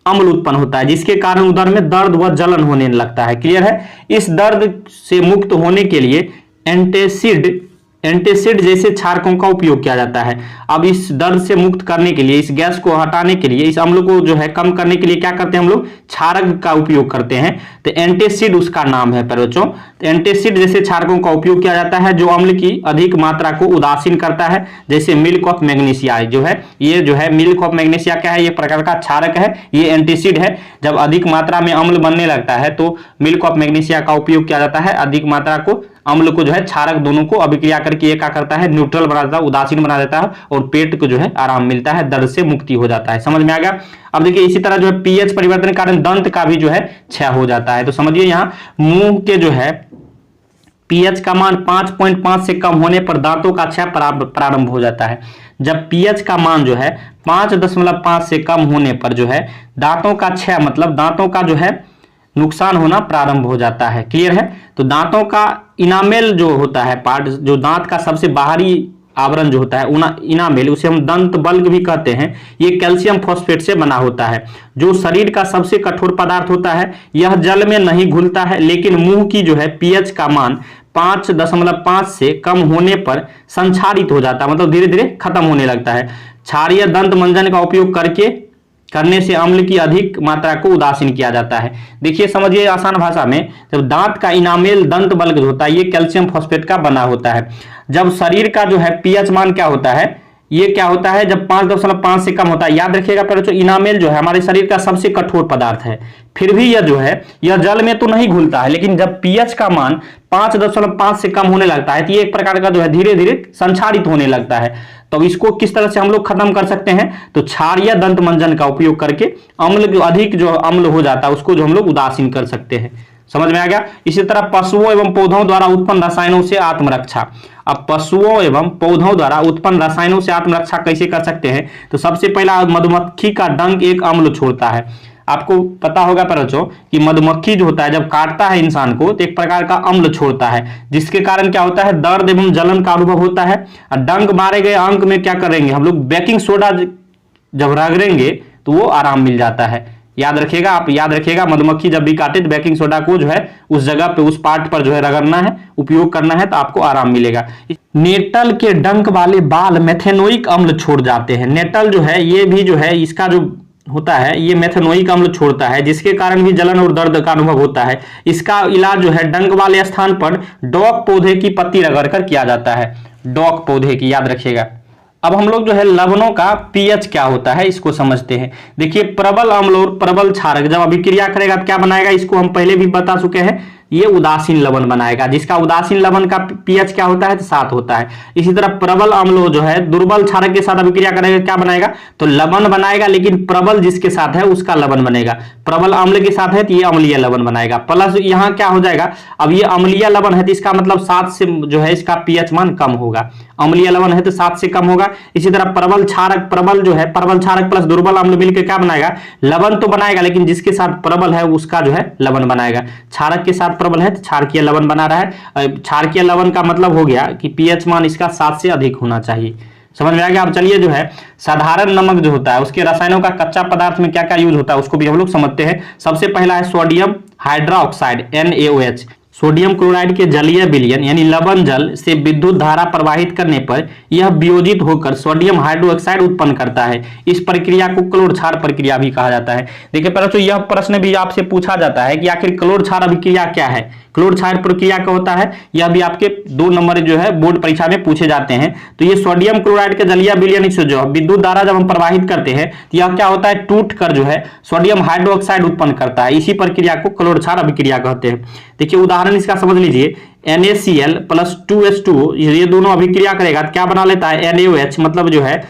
अम्ल उत्पन्न होता है, जिसके कारण उदर में दर्द व जलन होने लगता है। क्लियर है? इस दर्द से मुक्त होने के लिए एंटासिड जैसे क्षारकों का उपयोग किया जाता है। अब इस दर्द से मुक्त करने के लिए, इस गैस को हटाने के लिए, इस अम्ल को जो है कम करने के लिए क्या करते हैं हम लोग? क्षारक का उपयोग करते हैं। तो एंटासिड उसका नाम है बच्चों। तो एंटासिड जैसे क्षारकों का उपयोग किया जाता है जो अम्ल की अधिक मात्रा को उदासीन करता है, जैसे मिल्क ऑफ मैग्नीशिया जो है, ये जो है मिल्क ऑफ मैग्नीशिया क्या है? ये प्रकार का क्षारक है, ये एंटासिड है। जब अधिक मात्रा में अम्ल बनने लगता है तो मिल्क ऑफ मैग्नीशिया का उपयोग किया जाता है अधिक मात्रा को अम्ल को जो है क्षारक दोनों को अभिक्रिया करके ये क्या करता है, न्यूट्रल बना देता है, उदासीन बना देता है और पेट को जो है आराम मिलता है, दर्द से मुक्ति हो जाता है। समझ में आ गया। अब देखिए इसी तरह जो है पीएच परिवर्तन के कारण दंत का भी जो है क्षय हो जाता है। तो समझिए यहाँ मुंह के जो है पीएच का मान 5.5 से कम होने पर दांतों का क्षय प्रारंभ हो जाता है। जब पीएच का मान जो है 5.5 से कम होने पर जो है दांतों का क्षय मतलब दांतों का जो है नुकसान होना प्रारंभ हो जाता है। क्लियर है। तो दांतों का इनामेल जो होता है पार्ट, जो दांत का सबसे बाहरी आवरण जो होता है इनामेल, उसे हम दंत बल्ग भी कहते हैं, ये कैल्शियम फॉस्फेट से बना होता है, जो शरीर का सबसे कठोर पदार्थ होता है। यह जल में नहीं घुलता है, लेकिन मुंह की जो है पीएच का मान 5.5 से कम होने पर संक्षारित हो जाता है, मतलब धीरे धीरे खत्म होने लगता है। क्षारीय दंत मंजन का उपयोग करने से अम्ल की अधिक मात्रा को उदासीन किया जाता है। देखिए समझिए आसान भाषा में, जब दांत का इनामेल दंत बल्ग होता है ये कैल्शियम फॉस्फेट का बना होता है। जब शरीर का जो है पीएच मान क्या होता है, ये क्या होता है जब 5.5 से कम होता है, याद रखिएगा पहले जो इनामेल जो है हमारे शरीर का सबसे कठोर पदार्थ है, फिर भी यह जो है यह जल में तो नहीं घुलता है, लेकिन जब पीएच का मान 5.5 से कम होने लगता है तो ये एक प्रकार का जो है धीरे धीरे संक्षारित होने लगता है। तो इसको किस तरह से हम लोग खत्म कर सकते हैं, तो क्षारीय दंत मंजन का उपयोग करके अम्ल जो अधिक जो अम्ल हो जाता है उसको जो हम लोग उदासीन कर सकते हैं। समझ में आ गया। इसी तरह पशुओं एवं पौधों द्वारा उत्पन्न रसायनों से आत्मरक्षा। अब पशुओं एवं पौधों द्वारा उत्पन्न रसायनों से आत्मरक्षा कैसे कर सकते हैं, तो सबसे पहला मधुमक्खी का डंक एक अम्ल छोड़ता है। आपको पता होगा बच्चों कि मधुमक्खी जो होता है जब काटता है इंसान को तो एक प्रकार का अम्ल छोड़ता है, जिसके कारण क्या होता है दर्द एवं जलन का अनुभव होता है। और डंक मारे गए अंग में क्या करेंगे हम लोग, बेकिंग सोडा जब रगड़ेंगे तो वो आराम मिल जाता है। याद रखिएगा, आप याद रखिएगा मधुमक्खी जब भी काटे तो बेकिंग सोडा को जो है उस जगह पे उस पार्ट पर जो है रगड़ना है, उपयोग करना है, तो आपको आराम मिलेगा। नेटल के डंक वाले बाल मेथेनोइक अम्ल छोड़ जाते हैं। नेटल जो है ये भी जो है इसका जो होता है ये मेथेनोइक अम्ल छोड़ता है, जिसके कारण भी जलन और दर्द का अनुभव होता है। इसका इलाज जो है डंक वाले स्थान पर डॉक पौधे की पत्ती रगड़कर किया जाता है, डॉक पौधे की, याद रखिएगा। अब हम लोग जो है लवणों का पीएच क्या होता है इसको समझते हैं। देखिए प्रबल अम्ल और प्रबल क्षारक जब अभिक्रिया करेगा तो क्या बनाएगा, इसको हम पहले भी बता चुके हैं, ये उदासीन लवण बनाएगा, जिसका उदासीन लवण का पीएच क्या होता है, तो 7 होता है। इसी तरह प्रबल अम्ल जो है दुर्बल क्षारक के साथ अभिक्रिया करेगा क्या बनाएगा, तो लवण बनाएगा, लेकिन प्रबल जिसके साथ है उसका लवण बनेगा। प्रबल अम्ल के साथ है तो ये अम्लीय लवण बनाएगा। प्लस यहाँ क्या हो जाएगा, अब ये अम्लीय लवण है तो इसका मतलब 7 से जो है इसका पीएच मान कम होगा, अम्लीय लवण है तो 7 से कम होगा। इसी तरह प्रबल क्षारक, प्रबल जो है प्रबल क्षारक प्लस दुर्बल अम्ल मिलकर क्या बनाएगा, लवण तो बनाएगा, लेकिन जिसके साथ प्रबल है उसका जो है लवण बनाएगा। क्षारक के साथ प्रबल है तो क्षारकीय लवण बना रहा है। क्षारकीय लवण का मतलब हो गया कि पीएच मान इसका 7 से अधिक होना चाहिए। समझ में आ गया। अब चलिए जो है साधारण नमक जो होता है उसके रसायनों का कच्चा पदार्थ में क्या क्या यूज होता है उसको भी हम लोग समझते हैं। सबसे पहला है sodium hydroxide NaOH। Sodium chloride के जलीय विलयन यानी लवण जल से विद्युत धारा प्रवाहित करने पर यह वियोजित होकर सोडियम हाइड्रोक्साइड उत्पन्न करता है। इस प्रक्रिया को क्लोर क्षार प्रक्रिया भी कहा जाता है। देखिए पहले यह प्रश्न भी आपसे पूछा जाता है कि आखिर क्लोर क्षार अभिक्रिया क्या है, क्लोर क्षार प्रक्रिया क्या होता है, यह भी आपके 2 नंबर जो है बोर्ड परीक्षा में पूछे जाते हैं। तो ये सोडियम क्लोराइड के जलीय विलयन से जो विद्युत धारा जब हम प्रवाहित करते हैं तो यह क्या होता है, टूट कर जो है सोडियम हाइड्रोक्साइड उत्पन्न करता है। इसी प्रक्रिया को क्लोर क्षार अभिक्रिया कहते हैं। देखिए उदाहरण इसका समझ लीजिए, NaCl + 2H2 ये दोनों अभिक्रिया करेगा तो क्या बना लेता है, NaOH, मतलब जो है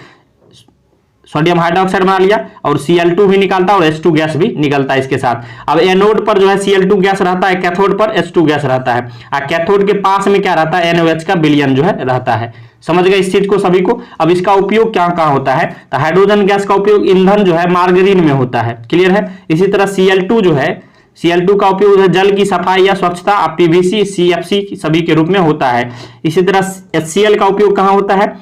सोडियम हाइड्रोक्साइड बना लिया और Cl2 भी निकालता है और H2 गैस भी निकलता है इसके साथ। अब एनोड पर जो है Cl2 गैस रहता है, कैथोड पर H2 गैस रहता है, और कैथोड के पास में क्या रहता है, NaOH का विलयन जो है रहता है। समझ गए इस चीज को सभी को। अब इसका उपयोग क्या कहाँ होता है, तो हाइड्रोजन गैस का उपयोग ईंधन जो है मार्गरीन में होता है। क्लियर है। इसी तरह Cl2 जो है, Cl2 का उपयोग जल की सफाई या स्वच्छता PVC CFC सभी के रूप में होता है। इसी तरह HCl का उपयोग कहाँ होता है,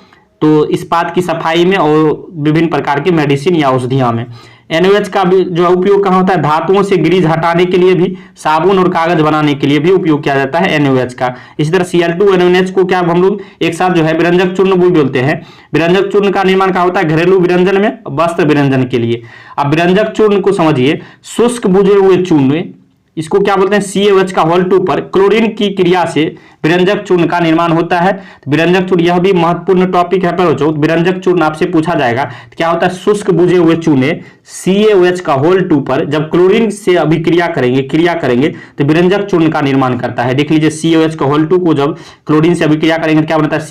तो इस्पात की सफाई में और विभिन्न प्रकार के मेडिसिन या औषधियों में। NaOH का भी जो उपयोग कहाँ होता है, धातुओं से ग्रीस हटाने के लिए भी, साबुन और कागज बनाने के लिए भी उपयोग किया जाता है NaOH का। इसी तरह Cl2 NaOH को क्या हम लोग एक साथ जो है विरंजक चूर्ण भी बोलते हैं। विरंजक चूर्ण का निर्माण कहाँ होता है, घरेलू विरंजन में, वस्त्र विरंजन के लिए। अब विरंजक चूर्ण को समझिए, शुष्क बुझे हुए चूर्ण इसको क्या बोलते हैं, CaOH का होल2 पर क्लोरीन की क्रिया से विरंजक चूर्ण का निर्माण होता है। विरंजक चूर्ण यह भी महत्वपूर्ण टॉपिक है। पर विरंजक चूर्ण आपसे पूछा जाएगा तो क्या होता है, शुष्क बुझे हुए चूने CaOH का होल 2 पर जब क्लोरीन से अभिक्रिया करेंगे तो विरंजक चूर्ण का निर्माण करता है। देख लीजिए CaOH का होल 2 को जब क्लोरीन से अभिक्रिया करेंगे क्या बनता है,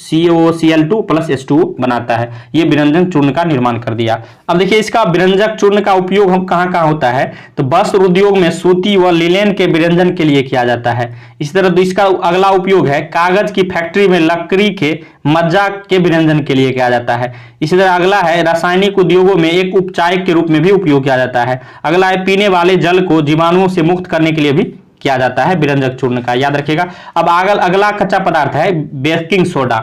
CaOCl2 प्लस H2O बनाता है। ये विरंजक चूर्ण का निर्माण कर दिया। अब देखिए इसका विरंजक चूर्ण का उपयोग हम कहाँ होता है, तो वस्त्र उद्योग में सूती व लिनेन के विरंजन के लिए किया जाता है। इसी तरह इसका अगला उपयोग है कागज की फैक्ट्री में लकड़ी के मज्जा के विरंजन के लिए किया जाता है। इसी तरह अगला है रासायनिक उद्योगों में एक उपचायक के रूप में भी उपयोग किया जाता है। अगला है पीने वाले जल को जीवाणुओं से मुक्त करने के लिए भी किया जाता है विरंजक चूर्ण का, याद रखिएगा। अब अगला कच्चा पदार्थ है बेकिंग सोडा।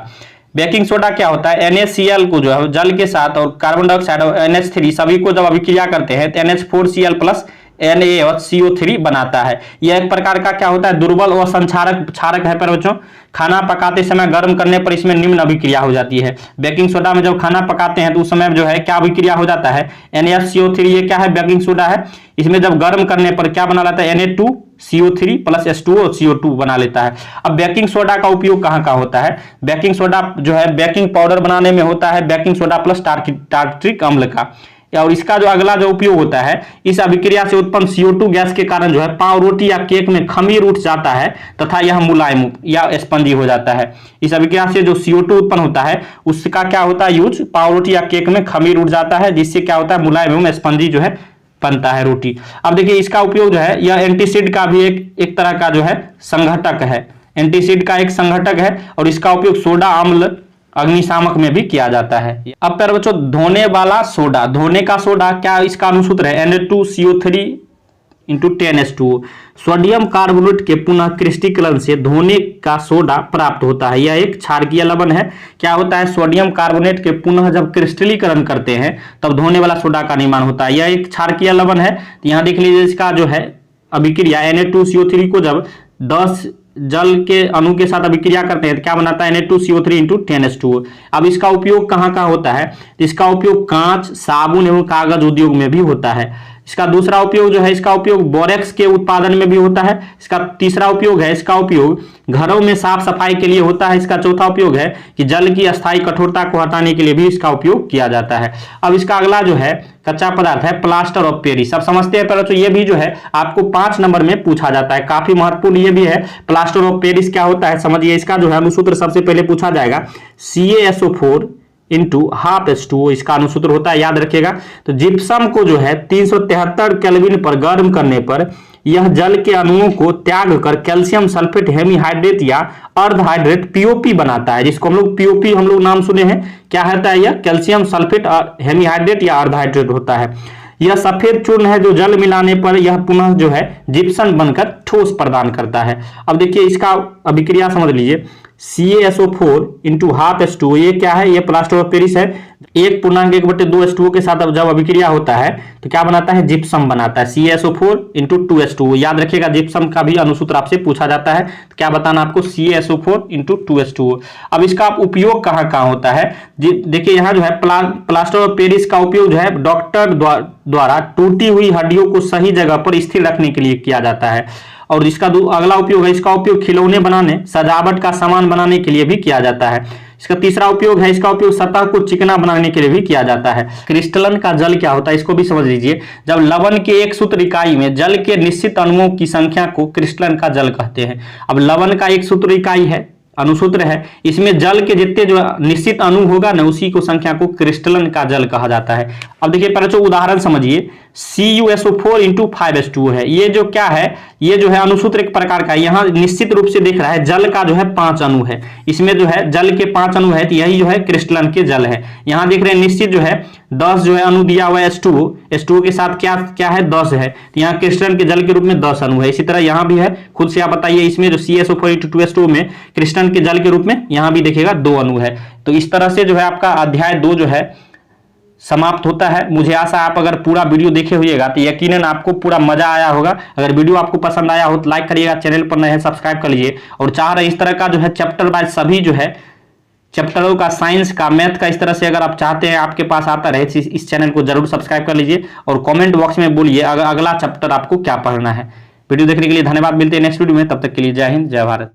बेकिंग सोडा क्या होता है, NaCl को जो है जल के साथ और कार्बन डाइऑक्साइड और NH3 सभी को जब अभिक्रिया करते हैं तो NH4Cl प्लस NaCO3 बनाता है। यह एक प्रकार का क्या होता है, दुर्बल और क्षारक है। पर बच्चों खाना पकाते समय गर्म करने पर इसमें निम्न अभिक्रिया हो जाती है। बेकिंग सोडा में जब खाना पकाते हैं तो उस समय जो है क्या अभिक्रिया हो जाता है, NaCO3 ये क्या है, बेकिंग सोडा है। इसमें जब गर्म करने पर क्या बना लेता है, Na2CO3 प्लस H2O CO2 बना लेता है। अब बेकिंग सोडा का उपयोग कहाँ होता है, बेकिंग सोडा जो है बेकिंग पाउडर बनाने में होता है, बेकिंग सोडा प्लस टार्ट्रिक अम्ल का। और इसका जो अगला जो उपयोग होता है, इस अभिक्रिया से उत्पन्न CO2 गैस के कारण जो है पाव रोटी या केक में खमीर उठ जाता है तथा यह मुलायम या स्पंजी हो जाता है। इस अभिक्रिया से जो CO2 उत्पन्न होता है उसका क्या होता है यूज, पाव रोटी या केक में खमीर उठ जाता है, जिससे क्या होता है मुलायम एवं स्पंजी जो है बनता है रोटी। अब देखिए इसका उपयोग जो है यह एंटीसिड का भी एक तरह का जो है संघटक है, एंटीसिड का एक संघटक है और इसका उपयोग सोडा अम्ल अग्निशामक में भी किया जाता है। अब प्यारे बच्चों धोने वाला सोडा, धोने का सोडा क्या इसका अनुसूत्र है, Na2CO3 × 10H2O। सोडियम कार्बोनेट के पुनः क्रिस्टलीकरण से धोने का सोडा प्राप्त होता है। यह एक क्षारकीय लवण है। क्या होता है, सोडियम कार्बोनेट के पुनः जब क्रिस्टलीकरण करते हैं तब धोने वाला सोडा का निर्माण होता है। यह एक क्षारकीय लवण है। तो यहाँ देख लीजिए इसका जो है अभिक्रिया Na2CO3 को जब 10 जल के अणु के साथ अभिक्रिया करते हैं तो क्या बनाता है, Na2CO3 × 10H2O। अब इसका उपयोग कहाँ होता है, इसका उपयोग कांच, साबुन एवं कागज उद्योग में भी होता है। इसका दूसरा उपयोग जो है, इसका उपयोग बोरेक्स के उत्पादन में भी होता है। इसका तीसरा उपयोग है, इसका उपयोग घरों में साफ सफाई के लिए होता है। इसका चौथा उपयोग है कि जल की अस्थायी कठोरता को हटाने के लिए भी इसका उपयोग किया जाता है। अब इसका अगला जो है कच्चा पदार्थ है प्लास्टर ऑफ पेरिस। अब समझते हैं पहले तो ये भी जो है आपको 5 नंबर में पूछा जाता है, काफी महत्वपूर्ण ये भी है। प्लास्टर ऑफ पेरिस क्या होता है समझिए, इसका जो है अनुसूत्र सबसे पहले पूछा जाएगा, CaSO4 × ½ H2O इसका अनुसूत्र होता है, याद रखिएगा। तो जिप्सम को जो है 373 केल्विन पर गर्म करने पर यह जल के अणुओं को त्याग कर कैल्शियम सल्फेट हेमीहाइड्रेट या अर्धहाइड्रेट POP बनाता है, जिसको हम लोग POP हम लोग नाम सुने हैं। क्या होता है, यह कैल्शियम सल्फेट हेमीहाइड्रेट या अर्धहाइड्रेट होता है। यह सफेद चूर्ण है जो जल मिलाने पर यह पुनः जो है जिप्सम बनकर ठोस प्रदान करता है। अब देखिए इसका अभिक्रिया समझ लीजिए, CaSO4 × ½ H2O ये क्या है, ये प्लास्टर ऑफ पेरिस है। 1.1/2 H2O के साथ जब अभिक्रिया होता है तो क्या बनाता है, जिप्सम बनाता है, CaSO4 × 2 H2O। याद रखिएगा जिप्सम का भी अनुसूत्र आपसे पूछा जाता है, तो क्या बताना आपको, CaSO4 × 2 H2O। अब इसका उपयोग कहाँ होता है, देखिए यहाँ जो है प्लास्टर ऑफ पेरिस का उपयोग जो है डॉक्टर द्वारा टूटी हुई हड्डियों को सही जगह पर स्थिर रखने के लिए किया जाता है। और इसका अगला उपयोग है, इसका उपयोग खिलौने बनाने, सजावट का सामान बनाने के लिए भी किया जाता है। इसका तीसरा उपयोग है, इसका उपयोग सतह को चिकना बनाने के लिए भी किया जाता है। क्रिस्टलन का जल क्या होता है, इसको भी समझ लीजिए। जब लवण के एक सूत्र इकाई में जल के निश्चित अणुओं की संख्या को क्रिस्टलन का जल कहते हैं। अब लवण का एक सूत्र इकाई है, अनुसूत्र है, इसमें जल के जितने जो निश्चित अणु होगा ना उसी को संख्या को क्रिस्टलन का जल कहा जाता है। अब देखिए बच्चों उदाहरण समझिए, CuSO4 × 5H2O है। ये जो क्या है, ये जो है अनुसूत्र एक प्रकार का, यहाँ निश्चित रूप से दिख रहा है जल का जो है 5 अणु है, इसमें जो है जल के 5 अणु है, तो यही जो है क्रिस्टलन के जल है। यहाँ देख रहे हैं निश्चित जो है 10 जो है अणु दिया हुआ है, H2O के साथ क्या है 10 है, तो यहाँ क्रिस्टलन के जल के रूप में 10 अणु है। इसी तरह यहाँ भी है, खुद से आप बताइए, इसमें जो CaSO4 × 2H2O में क्रिस्टलन के जल के रूप में यहाँ भी देखिएगा 2 अणु है। तो इस तरह से जो है आपका अध्याय 2 जो है समाप्त होता है। मुझे आशा आप अगर पूरा वीडियो देखे होइएगा तो यकीनन आपको पूरा मजा आया होगा। अगर वीडियो आपको पसंद आया हो तो लाइक करिएगा, चैनल पर नए हैं सब्सक्राइब कर लीजिए। और चाह रहे इस तरह का जो है चैप्टर वाइज सभी जो है चैप्टरों का, साइंस का, मैथ का, इस तरह से अगर आप चाहते हैं आपके पास आता रहे, इस चैनल को जरूर सब्सक्राइब कर लीजिए और कॉमेंट बॉक्स में बोलिए अगला चैप्टर आपको क्या पढ़ना है। वीडियो देखने के लिए धन्यवाद, मिलते हैं नेक्स्ट वीडियो में, तब तक के लिए जय हिंद जय भारत।